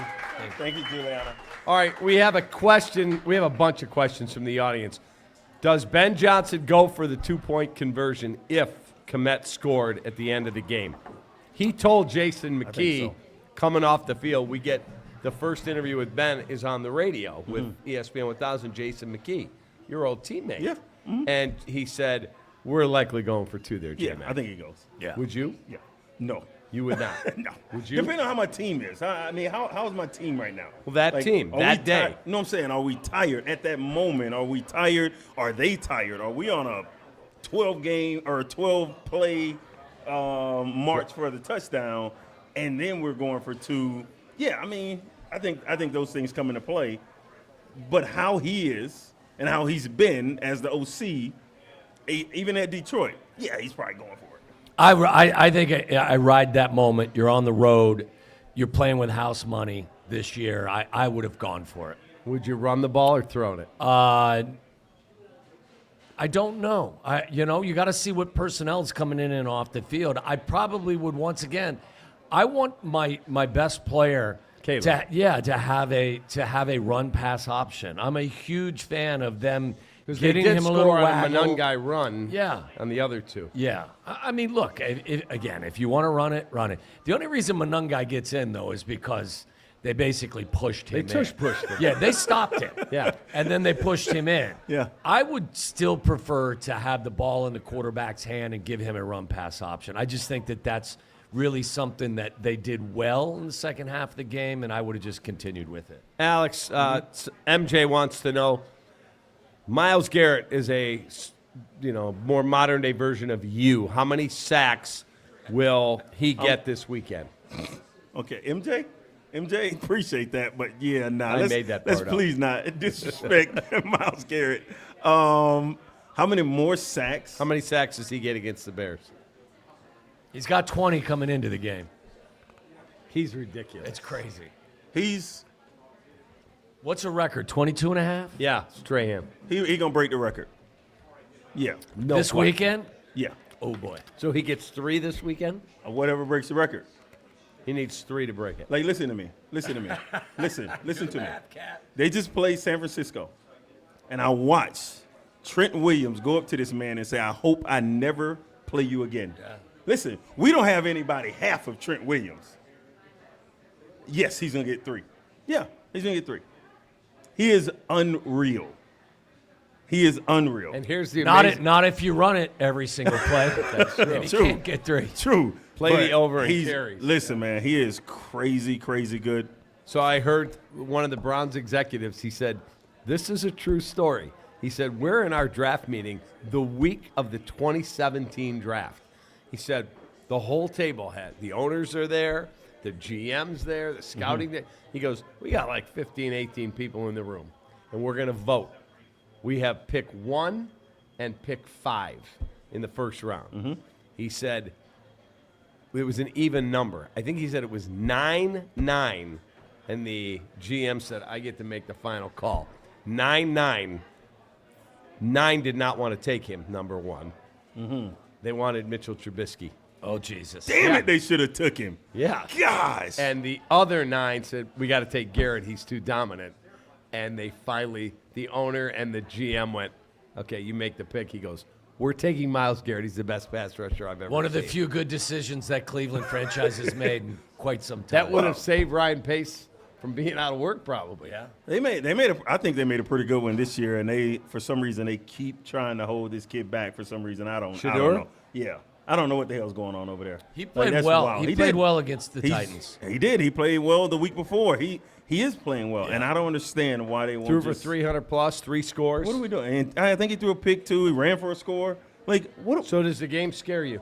Thank you, Juliana. All right, we have a question. We have a bunch of questions from the audience. Does Ben Johnson go for the 2-point conversion if Komet scored at the end of the game? He told Jason McKee, so. coming off the field, we get the first interview with Ben is on the radio with ESPN 1000, Jason McKee, your old teammate. Yeah. And he said, we're likely going for 2 there, Yeah, J-Man. I think he goes. Yeah. Would you? Yeah. No. You would not. No. Would you? Depending on how my team is. I mean, how's my team right now? Well, that team, are that we day. No, I'm saying, are we tired at that moment? Are we tired? Are they tired? Are we on a 12-game or 12-play march for the touchdown, and then we're going for 2? Yeah, I mean, I think those things come into play. But how he is and how he's been as the OC, even at Detroit, yeah, he's probably going for it. I think I ride that moment. You're on the road. You're playing with house money this year. I would have gone for it. Would you run the ball or thrown it? I don't know. You got to see what personnel's coming in and off the field. I probably would once again. I want my best player Caleb. to have a run pass option. I'm a huge fan of them getting they did him a little score on a waggle. Manungai run. Yeah. On the other 2. Yeah. I mean, look, again, if you want to run it, run it. The only reason Manungai gets in, though, is because they basically pushed him in. Pushed him. Yeah, they stopped him. Yeah. And then they pushed him in. Yeah. I would still prefer to have the ball in the quarterback's hand and give him a run pass option. I just think that that's really something that they did well in the second half of the game, and I would have just continued with it. Alex, MJ wants to know, Myles Garrett is a, more modern day version of you. How many sacks will he get this weekend? Okay, MJ, appreciate that, but yeah, I made that part let's up. please not disrespect Myles Garrett. How many more sacks? How many sacks does he get against the Bears? He's got 20 coming into the game. He's ridiculous. It's crazy. He's What's a record? 22 and a half? Yeah, Strahan. he gonna break the record. Yeah, No This question. weekend? yeah. Oh, boy. So he gets 3 this weekend? Or whatever breaks the record. He needs 3 to break it. Like, listen to me. Listen to me. They just played San Francisco, and I watched Trent Williams go up to this man and say, "I hope I never play you again." Yeah. Listen, we don't have anybody half of Trent Williams. Yes, he's gonna get 3. Yeah, he's gonna get 3. He is unreal. He is unreal. And here's the Not if you run it every single play. That's true. And he True. can't get 3. True. Play But the over and he's- carries. Listen, man, he is crazy good. So I heard one of the Browns executives, he said, this is a true story. He said, we're in our draft meeting the week of the 2017 draft. He said, the whole table the owners are there, the GM's there, the scouting there. He goes, we got like 15, 18 people in the room, and we're going to vote. We have pick 1 and pick 5 in the first round. He said it was an even number. I think he said it was 9-9, and the GM said, I get to make the final call. 9-9. 9 did not want to take him, number 1. They wanted Mitchell Trubisky. Oh, Jesus. Damn it, they should have took him. Yeah. Gosh. And the other 9 said, we got to take Garrett. He's too dominant. And they finally, the owner and the GM went, okay, you make the pick. He goes, we're taking Myles Garrett. He's the best pass rusher I've ever seen. One of the few good decisions that Cleveland franchise has made in quite some time. That would have saved Ryan Pace from being out of work probably. Yeah. I think they made a pretty good one this year, and for some reason they keep trying to hold this kid back for some reason. I don't know. Yeah. I don't know what the hell's going on over there. He played that's well. wild. He played did. well against the Titans. He did. He played well the week before. He is playing well, and I don't understand why they won't Threw for just 300 plus, 3 scores. What are we doing? And I think he threw a pick too. He ran for a score. Like what? So does the game scare you?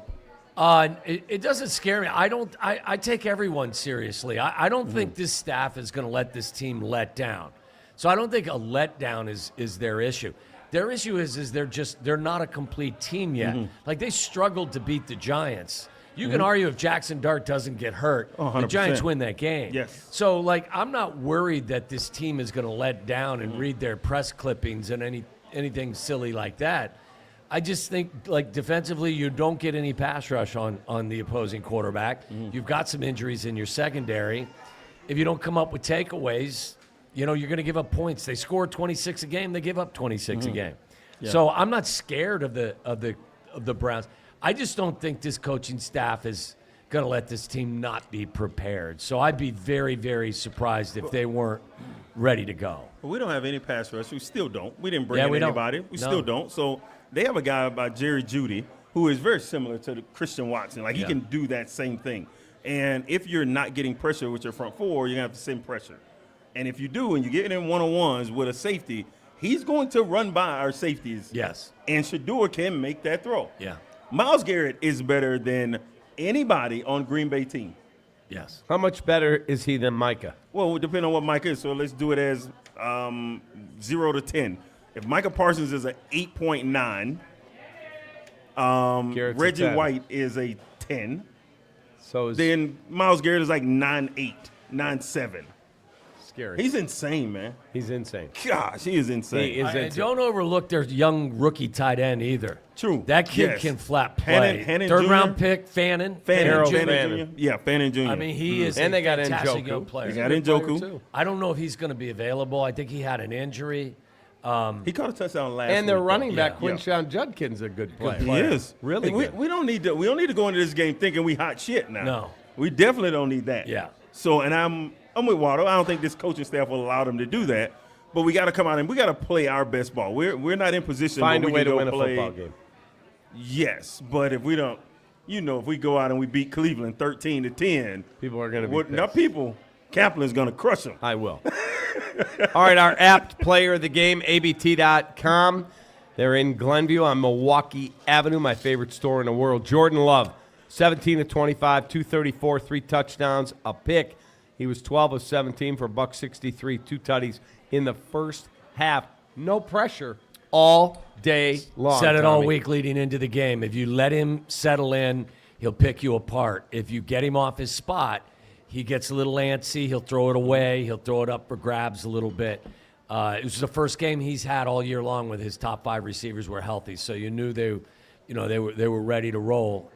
It doesn't scare me. I take everyone seriously. I don't think this staff is going to let this team let down. So I don't think a letdown is their issue. Their issue is they're not a complete team yet. Like they struggled to beat the Giants. You can argue if Jackson Dart doesn't get hurt, the Giants win that game. Yes. So like I'm not worried that this team is going to let down and read their press clippings and anything silly like that. I just think, like, defensively, you don't get any pass rush on the opposing quarterback. You've got some injuries in your secondary. If you don't come up with takeaways, you're going to give up points. They score 26 a game. They give up 26 a game. Yeah. So I'm not scared of the Browns. I just don't think this coaching staff is going to let this team not be prepared. So I'd be very, very surprised if they weren't ready to go. Well, we don't have any pass rush. We still don't. We didn't bring in we don't. anybody. We still don't. So they have a guy by Jerry Jeudy who is very similar to the Christian Watson. Like, he can do that same thing. And if you're not getting pressure with your front four, you're going to have to send pressure. And if you do, and you get in one-on-ones with a safety, he's going to run by our safeties. Yes. And Shador can make that throw. Yeah. Myles Garrett is better than anybody on Green Bay team. Yes. How much better is he than Micah? Well, it would depend on what Micah is. So let's do it as 0 to 10. If Micah Parsons is an 8.9, Reggie 10. White is a 10. So Then Myles Garrett is like 9.8, 9.7. scary. He's insane, man. He's insane. Gosh, he is insane. He is And insane. don't overlook their young rookie tight end either. True. That kid Yes. can flap play. Hannon Third Jr.? round pick, Fannin. Fannin Fannin. Jr. Yeah, Fannin Jr. I mean, he is And a they got fantastic Njoku. young player. They got Good player, Njoku. too. I don't know if he's going to be available. I think he had an injury. He caught a touchdown last And their week, running though. back, Yeah. Quinshawn Judkins, a good player. He is Really And we, good. we don't need to go into this game thinking we hot shit now. No. We definitely don't need that. Yeah. So, and I'm with Waddle. I don't think this coaching staff will allow them to do that. But we got to come out and we got to play our best ball. We're not in position. Find where a we way can to go win a play. football game. Yes, but if we don't, if we go out and we beat Cleveland 13-10, People are going to be now pissed. people, Kaplan's going to crush them. I will. All right, our apt player of the game, ABT.com. They're in Glenview on Milwaukee Avenue, my favorite store in the world. Jordan Love, 17 of 25, 234, 3 touchdowns, a pick. He was 12 of 17 for $163, 2 tutties in the first half. No pressure all day long. Said it all Tommy. week leading into the game. If you let him settle in, he'll pick you apart. If you get him off his spot, he gets a little antsy. He'll throw it away. He'll throw it up for grabs a little bit. It was the first game he's had all year long with his top 5 receivers were healthy, so you knew they were ready to roll.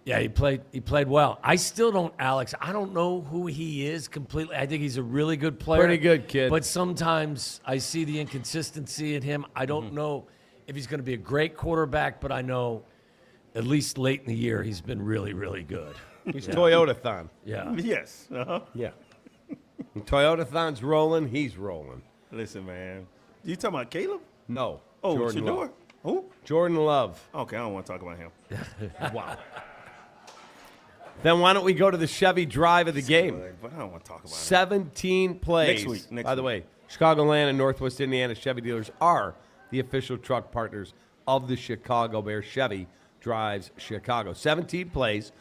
Yeah, he played well. I still don't, Alex. I don't know who he is completely. I think he's a really good player. Pretty good kid. But sometimes I see the inconsistency in him. I don't know if he's going to be a great quarterback, but I know at least late in the year he's been really, really good. He's Toyota-thon. Yeah. Yes. Yeah. Toyota-thon's rolling. He's rolling. Listen, man. You talking about Caleb? No. Oh, Jordan Shador? Love. Who? Jordan Love. Okay, I don't want to talk about him. Wow. Then why don't we go to the Chevy drive of the game? But I don't want to talk about him. 17 plays. Next week. By the way, Chicagoland and Northwest Indiana Chevy dealers are the official truck partners of the Chicago Bears. Chevy drives Chicago. 17 plays,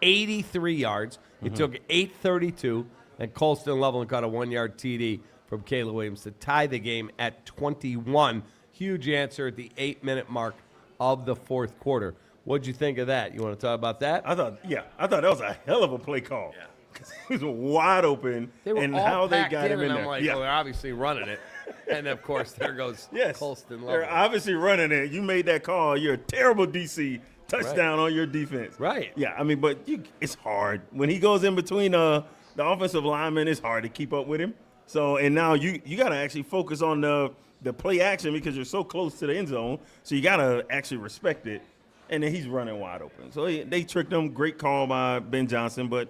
83 yards. It took 8:32, and Colston Loveland caught a 1-yard TD from Caleb Williams to tie the game at 21. Huge answer at the 8-minute mark of the fourth quarter. What'd you think of that? You want to talk about that? I thought that was a hell of a play call. Yeah. He was wide open, They were and all how they packed got him in and there. I'm like, yeah. well, they're obviously running it. And, of course, there goes Colston They're Loveland. obviously running it. You made that call. You're a terrible DC. Touchdown on your defense. Right. Yeah, I mean, but it's hard. When he goes in between the offensive linemen, it's hard to keep up with him. So, and now you got to actually focus on the play action because you're so close to the end zone. So you got to actually respect it. And then he's running wide open. So they tricked him. Great call by Ben Johnson, but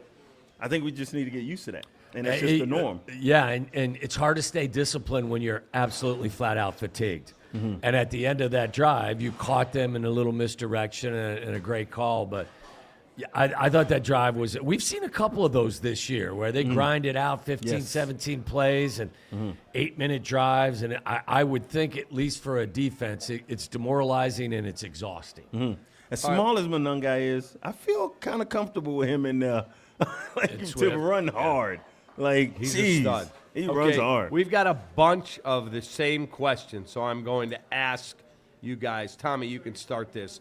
I think we just need to get used to that. And that's just the norm. Yeah, and it's hard to stay disciplined when you're absolutely flat out fatigued. And at the end of that drive, you caught them in a little misdirection and a great call. But yeah, I thought that drive was – we've seen a couple of those this year where they grind it out 15, 17 plays and 8-minute drives. And I would think, at least for a defense, it's demoralizing and it's exhausting. As small as Monunga is, I feel kind of comfortable with him in there to run hard. Like, He's geez, a stud. He runs hard. We've got a bunch of the same questions, so I'm going to ask you guys. Tommy, you can start this.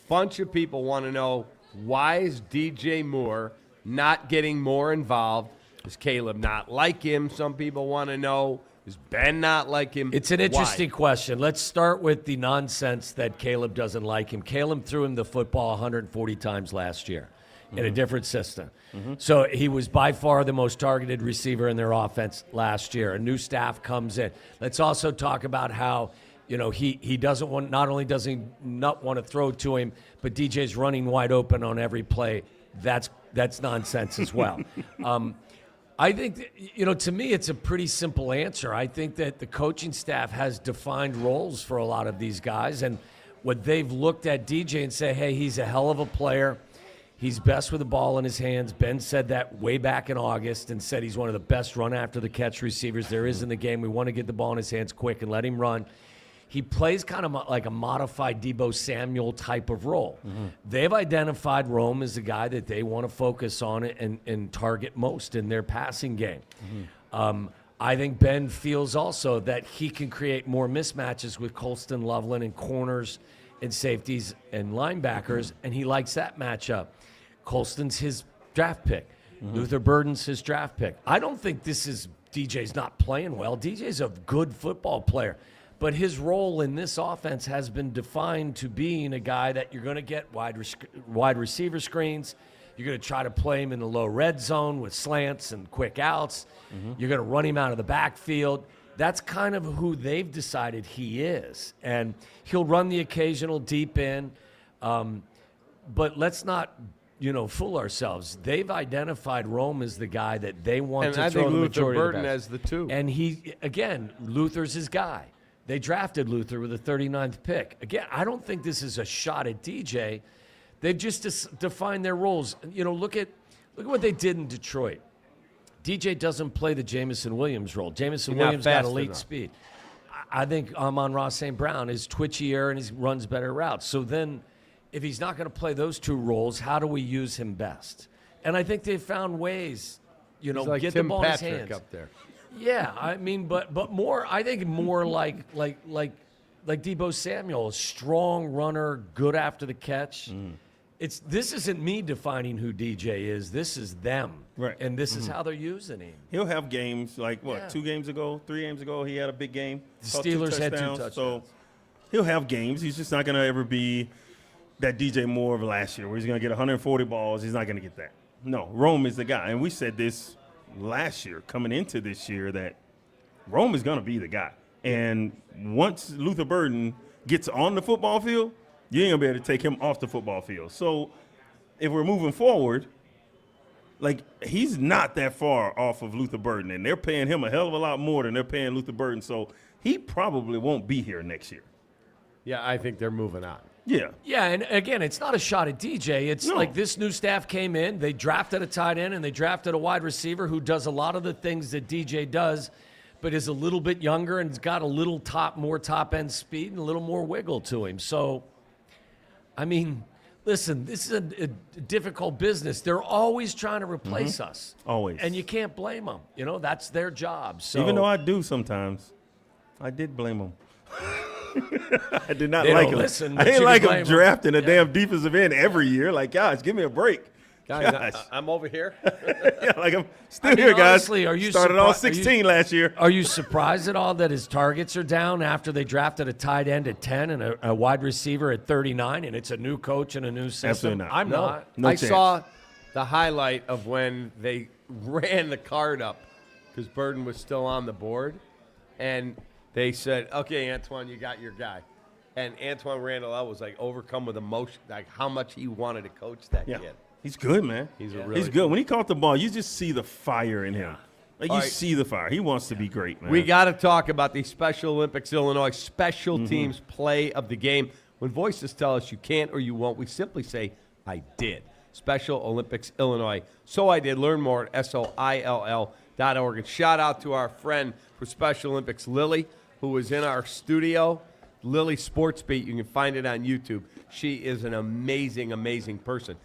Bunch of people want to know, why is DJ Moore not getting more involved? Does Caleb not like him? Some people want to know, does Ben not like him? It's an interesting question. Let's start with the nonsense that Caleb doesn't like him. Caleb threw him the football 140 times last year in a different system. So he was by far the most targeted receiver in their offense last year. A new staff comes in. Let's also talk about how, he doesn't want, not only does he not want to throw to him, but DJ's running wide open on every play. That's nonsense as well. I think, to me, it's a pretty simple answer. I think that the coaching staff has defined roles for a lot of these guys, and what they've looked at DJ and say, hey, he's a hell of a player. He's best with the ball in his hands. Ben said that way back in August and said he's one of the best run-after-the-catch receivers there is in the game. We want to get the ball in his hands quick and let him run. He plays kind of like a modified Deebo Samuel type of role. They've identified Rome as the guy that they want to focus on and target most in their passing game. I think Ben feels also that he can create more mismatches with Colston Loveland and corners and safeties and linebackers, and he likes that matchup. Colston's his draft pick. Luther Burden's his draft pick. I don't think this is DJ's not playing well. DJ's a good football player. But his role in this offense has been defined to being a guy that you're going to get wide receiver screens. You're going to try to play him in the low red zone with slants and quick outs. You're going to run him out of the backfield. That's kind of who they've decided he is. And he'll run the occasional deep in. But let's not, fool ourselves. They've identified Rome as the guy that they want to throw the majority of the best. as the two. And Luther's his guy. They drafted Luther with the 39th pick. Again, I don't think this is a shot at DJ. They've just defined their roles. Look at what they did in Detroit. DJ doesn't play the Jamison Williams role. Jamison He's not Williams got fast elite enough. speed. I think Amon-Ra St. Brown is twitchier and he runs better routes. So then if he's not going to play those two roles, how do we use him best? And I think they've found ways, He's like get Tim the ball in his Patrick hands. up there. Yeah, I mean, but more. I think more like Deebo Samuel, a strong runner, good after the catch. This isn't me defining who DJ is. This is them, Right. And this is how they're using him. He'll have games like Yeah. 3 games ago, he had a big game. The Caught 2 Steelers had 2 touchdowns. So touchdowns. he'll have games. He's just not going to ever be that DJ Moore of last year where he's going to get 140 balls. He's not going to get that. No, Rome is the guy. And we said this last year, coming into this year, that Rome is going to be the guy. And once Luther Burden gets on the football field, you ain't going to be able to take him off the football field. So if we're moving forward, like, he's not that far off of Luther Burden, and they're paying him a hell of a lot more than they're paying Luther Burden. So he probably won't be here next year. Yeah, I think they're moving on. Yeah. Yeah, and again, it's not a shot at DJ. It's No. like this new staff came in, they drafted a tight end, and they drafted a wide receiver who does a lot of the things that DJ does, but is a little bit younger and has got a little more top-end speed and a little more wiggle to him. So, I mean, listen, this is a difficult business. They're always trying to replace us. Always. And you can't blame them. That's their job. So Even though I do sometimes, I did blame him. I did not They like don't him. listen, I but didn't you like can him blame 'em. drafting a damn defensive end every year. Like, guys, give me a break. Guys, I'm over here. Yeah, like, I'm still I mean, here, guys. honestly, are you Started all surpri- are you- 16 last year. Are you surprised at all that his targets are down after they drafted a tight end at 10 and a wide receiver at 39, and it's a new coach and a new system? Absolutely not. I'm not. No I chance. saw the highlight of when they ran the card up because Burden was still on the board, and they said, "Okay, Antoine, you got your guy." And Antoine Randall was like overcome with emotion, like how much he wanted to coach that Yeah. kid. He's good, man. He's a really He's good. When he caught the ball, you just see the fire in him. Like, All you right. see the fire. He wants to be great, man. We got to talk about the Special Olympics Illinois special teams play of the game. When voices tell us you can't or you won't, we simply say, I did. Special Olympics Illinois. So I did. Learn more at SOILL.org. And shout out to our friend for Special Olympics, Lily, who was in our studio. Lily Sports Beat. You can find it on YouTube. She is an amazing, amazing person.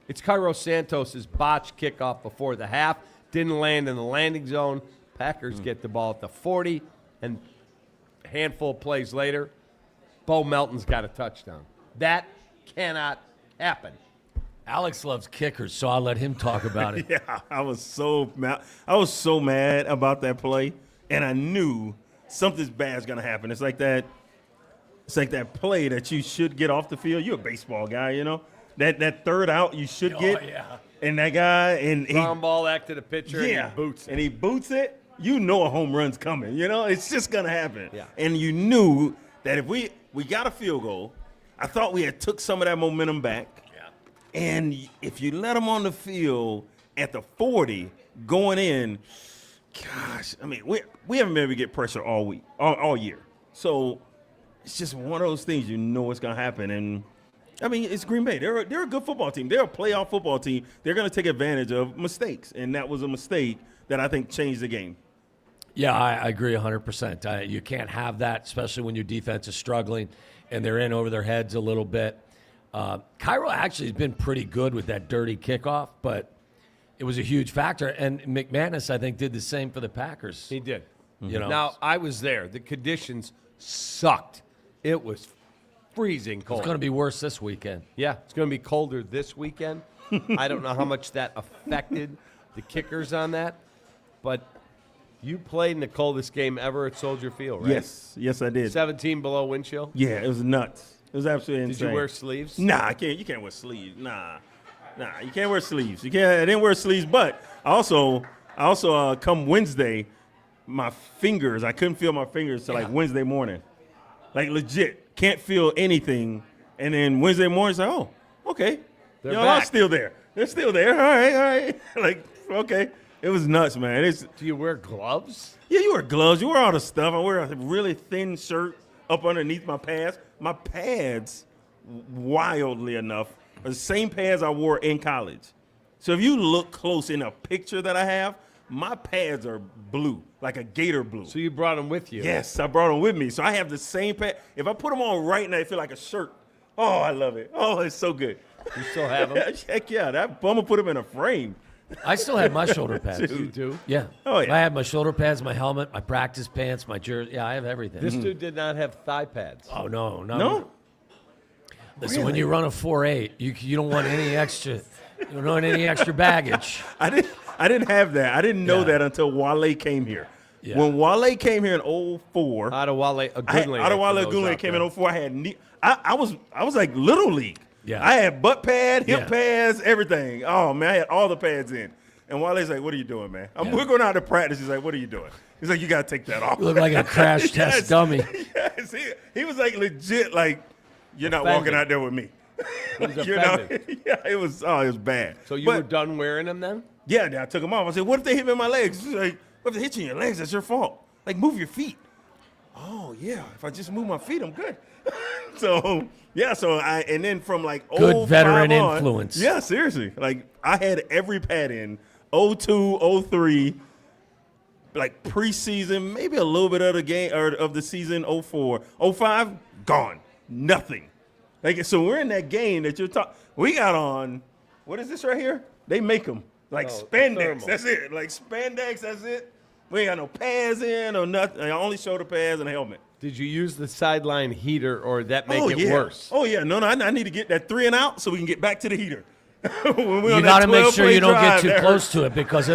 It's Cairo Santos' botched kickoff before the half. Didn't land in the landing zone. Packers get the ball at the 40, and a handful of plays later, Bo Melton's got a touchdown. That cannot happen. Alex loves kickers, so I'll let him talk about it. Yeah, I was so mad about that play, and I knew something bad is going to happen. It's like that play that you should get off the field. You're a baseball guy, you know. That third out you should get. Yeah. And that guy, and Ground ball back to the pitcher, and he boots it. And he boots it. You know a home run's coming. You know, it's just going to happen. Yeah. And you knew that if we got a field goal, I thought we had took some of that momentum back. Yeah. And if you let them on the field at the 40 going in, gosh, I mean, we haven't been able to get pressure all week, all year. So it's just one of those things you know what's going to happen. And, I mean, it's Green Bay. They're a good football team. They're a playoff football team. They're going to take advantage of mistakes. And that was a mistake that I think changed the game. Yeah, I agree 100%. You can't have that, especially when your defense is struggling and they're in over their heads a little bit. Cairo actually has been pretty good with that dirty kickoff, but it was a huge factor. And McManus, I think, did the same for the Packers. He did. You know, Now, I was there. The conditions sucked. It was freezing cold. it's going to be worse this weekend. Yeah, it's going to be colder this weekend. I don't know how much that affected the kickers on that, but you played in the coldest game ever at Soldier Field, right? Yes, I did. 17 below wind chill. Yeah, it was nuts. It was absolutely Did insane. you wear sleeves? Nah, you can't wear sleeves. Nah, you can't wear sleeves. I didn't wear sleeves, but I also come Wednesday, my fingers, I couldn't feel my fingers till like Wednesday morning. Like legit, can't feel anything. And then Wednesday morning, it's like, oh, okay. They're Y'all back. are still there. They're still there. All right. Like, okay. It was nuts, man. Do you wear gloves? Yeah, you wear gloves. You wear all the stuff. I wear a really thin shirt up underneath my pads. My pads, wildly enough, are the same pads I wore in college. So if you look close in a picture that I have, my pads are blue, like a gator blue. So you brought them with you? Yes, I brought them with me. So I have the same pad. If I put them on right now, they feel like a shirt. Oh, I love it. Oh, it's so good. You still have them? Heck yeah. I'm going to put them in a frame. I still have my shoulder pads. Dude. You do? Yeah. Oh, yeah. I have my shoulder pads, my helmet, my practice pants, my jersey. Yeah, I have everything. This dude did not have thigh pads. Oh, no. No? Listen, when you run a 4.8, you don't want any extra. You don't want any extra baggage. I didn't have that. I didn't know that until Wale came here. Yeah. When Wale came here in 04, Adewale Agunle. Agunle came in 04. I had I was like little league. Yeah. I had butt pad, hip Yeah. pads, everything. Oh man, I had all the pads in. And Wale's like, "What are you doing, man?" We're going out to practice. He's like, "What are you doing?" He's like, "You got to take that off." You look like a crash test dummy. Yes, he was like legit, like, "You're not Offended. walking out there with me." was You know? offended. Yeah, it was bad. So you But- were done wearing them then? Yeah, then I took them off. I said, "What if they hit me in my legs?" She's like, "What if they hit you in your legs? That's your fault. Like, move your feet." Oh yeah, if I just move my feet, I'm good. So and then from like Good veteran 05 on, influence. Yeah, seriously. Like I had every pad in 02, 03, like preseason, maybe a little bit of the game or of the season 04. 05, gone. Nothing. Like so we're in that game that you're talking. We got on, what is this right here? They make them like spandex. thermal. That's it. Like spandex, that's it. We ain't got no pads in or nothing. I only shoulder pads and a helmet. Did you use the sideline heater or that make it yeah. worse? Oh yeah, no, I need to get that 3 and out so we can get back to the heater. When we You on got that to make sure 12-play you don't get drive, too that close hurts. to it because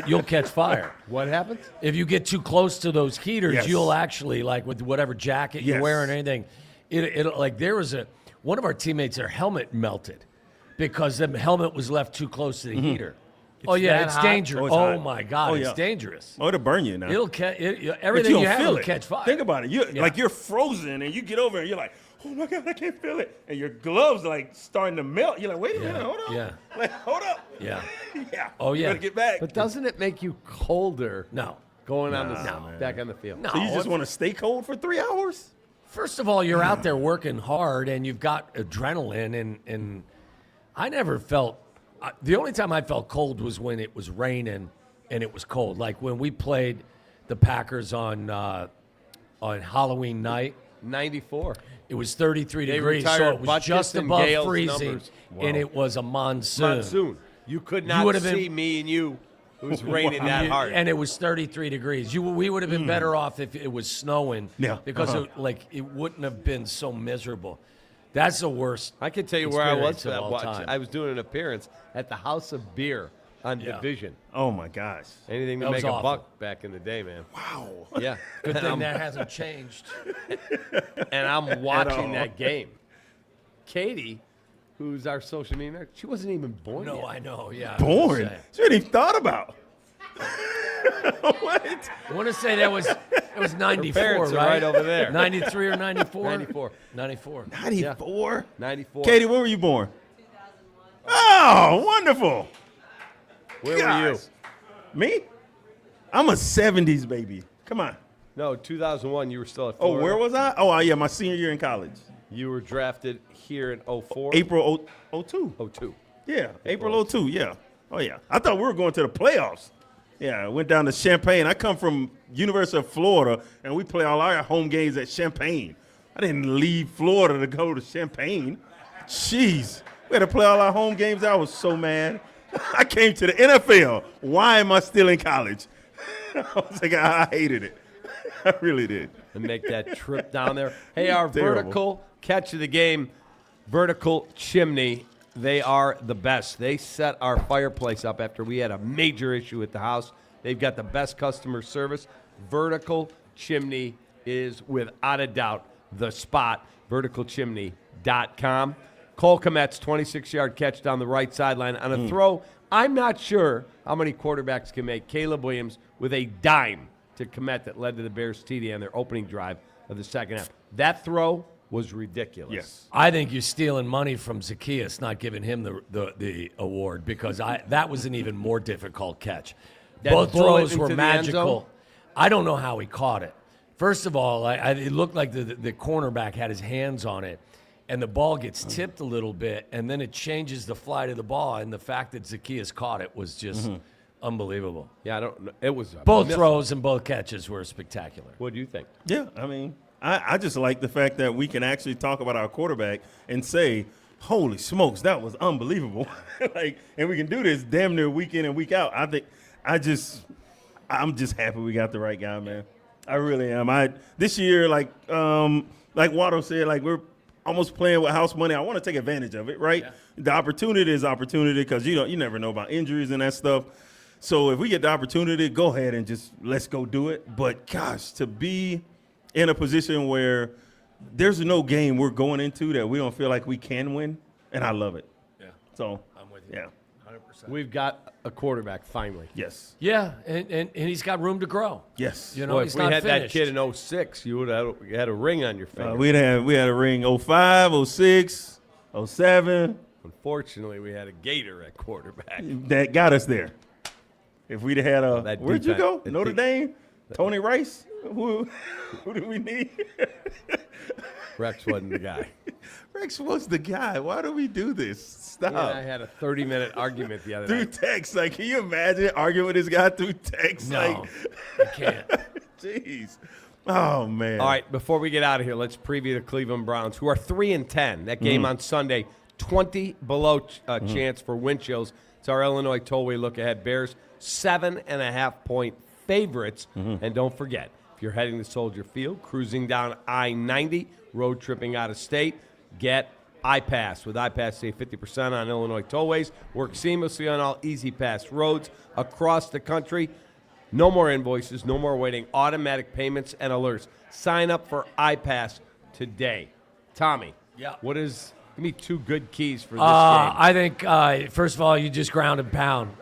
you'll catch fire. What happens? If you get too close to those heaters, Yes. you'll actually, like with whatever jacket you're Yes. wearing or anything, it like there was one of our teammates, their helmet melted because the helmet was left too close to the heater. Oh yeah, that it's hot? dangerous. Oh, it's Oh hot. my God, Oh, it's yeah. dangerous. Oh, it'll burn you now. It'll catch But everything you you don't have feel will it. catch fire. Think about it. Yeah. Like you're frozen and you get over and you're like, oh my God, I can't feel it. And your gloves like starting to melt. You're like, wait a minute, hold up. Yeah. Like, hold up. Yeah. Yeah. Oh, You yeah. better get back. But doesn't it make you colder No. going on Nah, the back on the field? No. so you just want to stay cold for 3 hours? First of all, you're out there working hard and you've got adrenaline, and I never felt. The only time I felt cold was when it was raining and it was cold. Like when we played the Packers on Halloween night. 94. It was 33 They degrees, so retired it was Butkus just and above Gale's freezing, numbers. and it was a monsoon. Monsoon. You could not would've been- see me and you. It was raining that hard. And it was 33 degrees. We would have been better off if it was snowing. Yeah. Because it wouldn't have been so miserable. That's the worst. I can tell you where I was experience for of that all watch. time. I was doing an appearance at the House of Beer on Yeah. Division. Oh my gosh. Anything to That was make a awful. buck back in the day, man. Wow. Yeah. Good and, thing I'm, that hasn't changed. and I'm watching all. that game. Katie, who's our social media, she wasn't even born No, yet. I know. Yeah. Born. She hadn't even thought about. What? I want to say that was 94, parents are right? right over there. 93 or 94? 94. 94. 94? 94. Katie, when were you born? 2001. Oh, wonderful. Where were you? Gosh. Me? I'm a 70s baby. Come on. No, 2001, you were still at Oh, Florida. where was I? Oh, yeah, my senior year in college. You were drafted here in 04? April 02. 02. Yeah, April 02, yeah. Oh, yeah. I thought we were going to the playoffs. Yeah, I went down to Champaign. I come from University of Florida, and we play all our home games at Champaign. I didn't leave Florida to go to Champaign. Jeez. We had to play all our home games. I was so mad. I came to the NFL. Why am I still in college? I was like, I hated it. I really did. And make that trip down there. Hey, our Terrible. vertical catch of the game, Vertical Chimney, they are the best. They set our fireplace up after we had a major issue at the house. They've got the best customer service. Vertical Chimney is, without a doubt, the spot. VerticalChimney.com. Cole Kmet's 26-yard catch down the right sideline on a throw. I'm not sure how many quarterbacks can make. Caleb Williams with a dime to Kmet that led to the Bears TD on their opening drive of the second half. That throw was ridiculous. Yes. I think you're stealing money from Zacchaeus, not giving him the award, because that was an even more difficult catch. That Both bullet throws were into the end zone? magical. I don't know how he caught it. First of all, it looked like the cornerback had his hands on it, and the ball gets tipped a little bit, and then it changes the flight of the ball, and the fact that Zacchaeus caught it was just Unbelievable. Yeah, I don't know. It was Both throws and both catches were spectacular. What do you think? Yeah, I mean, I just like the fact that we can actually talk about our quarterback and say, holy smokes, that was unbelievable. And we can do this damn near week in and week out. I'm just happy we got the right guy, man. I really am. This year, like Waddle said, like we're almost playing with house money. I want to take advantage of it, right? Yeah. The opportunity is opportunity because you never know about injuries and that stuff. So if we get the opportunity, go ahead and just let's go do it. But gosh, to be in a position where there's no game we're going into that we don't feel like we can win, and I love it. Yeah. So I'm with you. Yeah. 100%. We've got a quarterback finally. Yes. Yeah, and he's got room to grow. Yes. You know, Boy, he's if we not had finished. that kid in 06, you would have had a ring on your finger. We had a ring 05, 06, 07. Unfortunately, we had a Gator at quarterback. That got us there. If we'd have had that where'd you defense- go? Notre Dame? Tony Rice? Who do we need? Rex wasn't the guy. Rex was the guy. Why do we do this? Stop. Yeah, I had a 30-minute argument the other Through night. text. Like, can you imagine arguing with this guy through text? No, Like, you can't. jeez. Oh, man. All right, before we get out of here, let's preview the Cleveland Browns, who are 3-10. That game on Sunday, 20 below chance for wind chills. It's our Illinois tollway look ahead. Bears 7.5-point favorites. And don't forget, if you're heading to Soldier Field, cruising down I-90, road tripping out of state, get iPass. With iPass, save 50% on Illinois tollways. Work seamlessly on all Easy Pass roads across the country. No more invoices, no more waiting. Automatic payments and alerts. Sign up for iPass today. Tommy, Yeah. give me two good keys for this game. I think, first of all, you just ground and pound.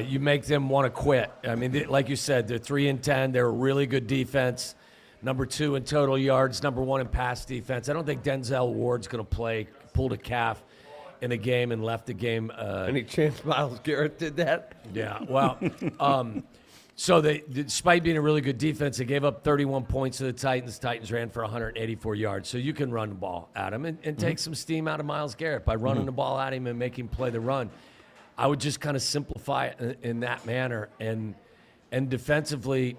You make them want to quit. I mean, like you said, they're 3-10. They're a really good defense. Number 2 in total yards, number 1 in pass defense. I don't think Denzel Ward's going to pulled a calf in a game and left the game. Any chance Myles Garrett did that? Yeah, well, so despite being a really good defense, they gave up 31 points to the Titans. Titans ran for 184 yards. So you can run the ball at him and take some steam out of Myles Garrett by running the ball at him and making him play the run. I would just kind of simplify it in that manner. And defensively,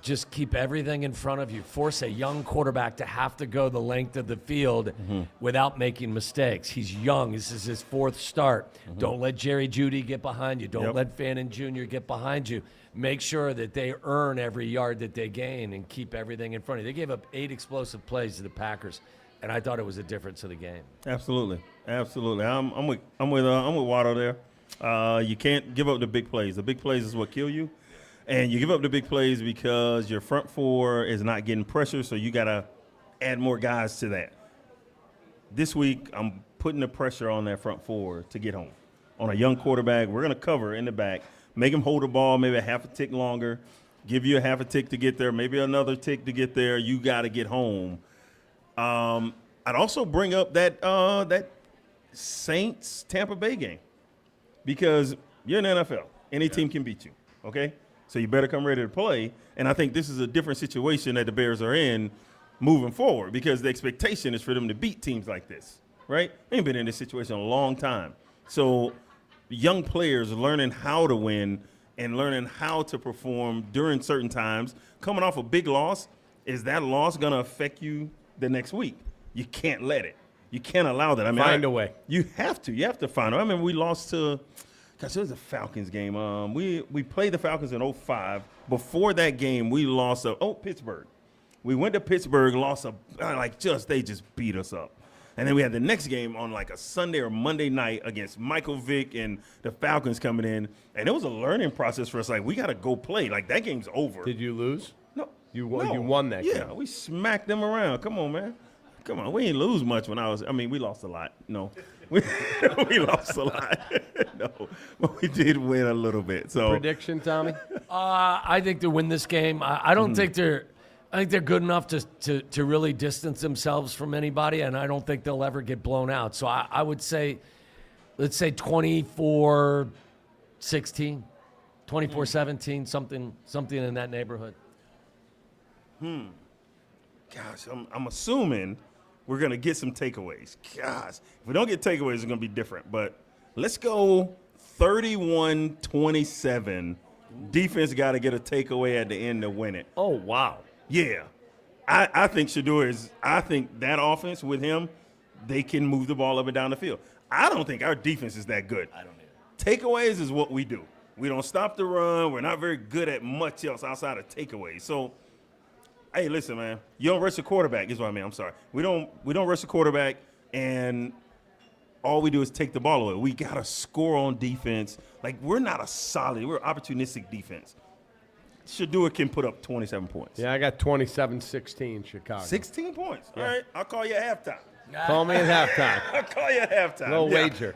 just keep everything in front of you. Force a young quarterback to have to go the length of the field without making mistakes. He's young. This is his 4th start. Don't let Jerry Jeudy get behind you. Don't let Fannin Jr. get behind you. Make sure that they earn every yard that they gain and keep everything in front of you. They gave up 8 explosive plays to the Packers, and I thought it was a difference of the game. Absolutely. I'm with Waddle there. You can't give up the big plays. The big plays is what kill you. And you give up the big plays because your front 4 is not getting pressure, so you got to add more guys to that. This week, I'm putting the pressure on that front 4 to get home. On a young quarterback, we're going to cover in the back, make him hold the ball maybe a half a tick longer, give you a half a tick to get there, maybe another tick to get there. You got to get home. I'd also bring up that Saints-Tampa Bay game because you're in the NFL. Any team can beat you, okay? So you better come ready to play. And I think this is a different situation that the Bears are in moving forward because the expectation is for them to beat teams like this, right? They ain't been in this situation a long time. So young players learning how to win and learning how to perform during certain times. Coming off a big loss, is that loss going to affect you the next week? You can't let it. You can't allow that. Find a way. You have to. You have to find a way. I mean, we lost to – gosh, it was a Falcons game. We played the Falcons in 05. Before that game, we lost Pittsburgh. We went to Pittsburgh, lost they just beat us up. And then we had the next game on like a Sunday or Monday night against Michael Vick and the Falcons coming in. And it was a learning process for us. Like, we got to go play. Like, that game's over. Did you lose? No. You won that game. Yeah, we smacked them around. Come on, man. Come on. We didn't lose much we lost a lot. No. We lost a lot. No, but we did win a little bit. So Prediction, Tommy? I think to win this game, I don't think they're. I think they're good enough to really distance themselves from anybody, and I don't think they'll ever get blown out. So I would say, let's say 24-16, 24-17, something in that neighborhood. Gosh, I'm assuming we're going to get some takeaways. Gosh, if we don't get takeaways, it's going to be different. But let's go 31-27. Defense got to get a takeaway at the end to win it. Oh, wow. Yeah. I think I think that offense with him, they can move the ball up and down the field. I don't think our defense is that good. I don't either. Takeaways is what we do. We don't stop the run. We're not very good at much else outside of takeaways. So, hey, listen, man. You don't rush the quarterback is what I mean. I'm sorry. We don't rush the quarterback, and all we do is take the ball away. We got to score on defense. Like, we're not we're opportunistic defense. Shadua can put up 27 points. Yeah, I got 27-16 Chicago. 16 points. Yeah. All right, I'll call you at halftime. Call me at halftime. I'll call you at halftime. No wager.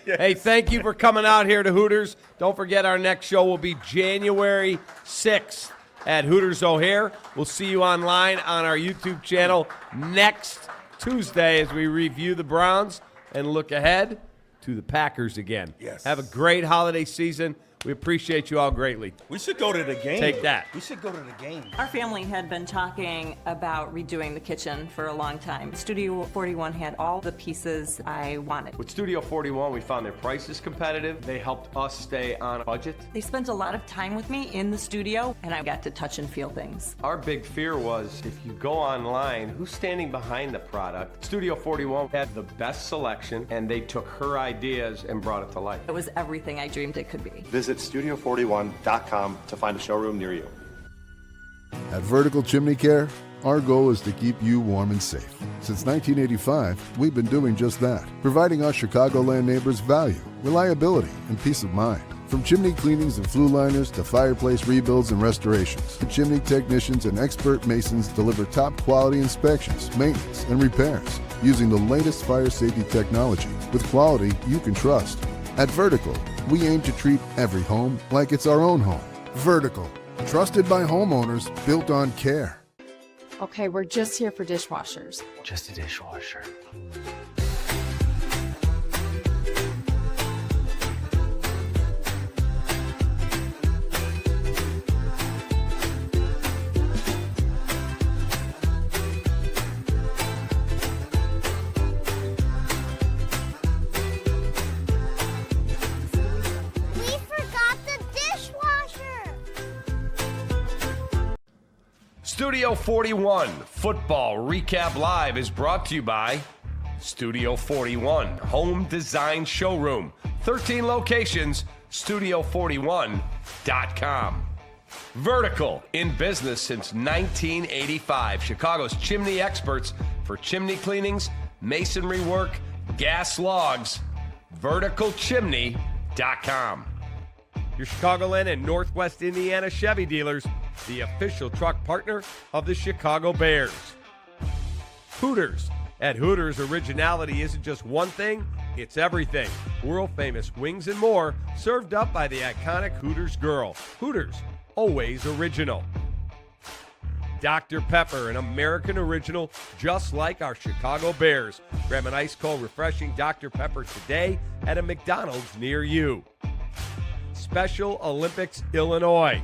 Yes. Hey, thank you for coming out here to Hooters. Don't forget our next show will be January 6th at Hooters O'Hare. We'll see you online on our YouTube channel next Tuesday as we review the Browns and look ahead to the Packers again. Yes. Have a great holiday season. We appreciate you all greatly. We should go to the game. Take that. We should go to the game. Our family had been talking about redoing the kitchen for a long time. Studio 41 had all the pieces I wanted. With Studio 41, we found their prices competitive. They helped us stay on budget. They spent a lot of time with me in the studio, and I got to touch and feel things. Our big fear was if you go online, who's standing behind the product? Studio 41 had the best selection, and they took her ideas and brought it to life. It was everything I dreamed it could be. Visit studio41.com to find a showroom near you. At Vertical Chimney Care, our goal is to keep you warm and safe. Since 1985, we've been doing just that, providing our Chicagoland neighbors value, reliability, and peace of mind. From chimney cleanings and flue liners to fireplace rebuilds and restorations, the chimney technicians and expert masons deliver top quality inspections, maintenance, and repairs using the latest fire safety technology with quality you can trust. At Vertical, we aim to treat every home like it's our own home. Vertical, trusted by homeowners, built on care. Okay, we're just here for dishwashers. Just a dishwasher. Studio 41 Football Recap Live is brought to you by Studio 41 Home Design Showroom. 13 locations, studio41.com. Vertical, in business since 1985. Chicago's chimney experts for chimney cleanings, masonry work, gas logs. Verticalchimney.com. Your Chicagoland and Northwest Indiana Chevy dealers, the official truck partner of the Chicago Bears. Hooters. At Hooters, originality isn't just one thing, it's everything. World-famous wings and more, served up by the iconic Hooters girl. Hooters, always original. Dr. Pepper, an American original, just like our Chicago Bears. Grab an ice-cold, refreshing Dr. Pepper today at a McDonald's near you. Special Olympics Illinois.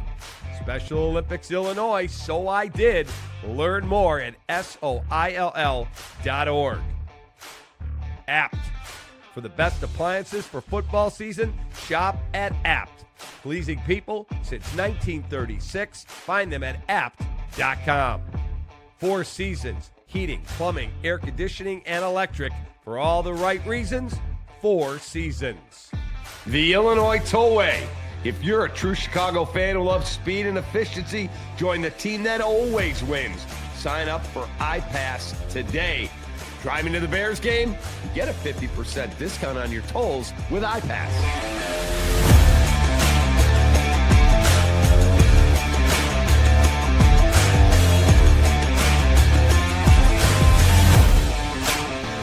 Special Olympics Illinois, so I did. Learn more at SOILL.org. Apt. For the best appliances for football season, shop at Apt. Pleasing people since 1936. Find them at apt.com. Four Seasons. Heating, plumbing, air conditioning, and electric. For all the right reasons, Four Seasons. The Illinois Tollway. If you're a true Chicago fan who loves speed and efficiency, join the team that always wins. Sign up for iPass today. Driving to the Bears game? Get a 50% discount on your tolls with iPass.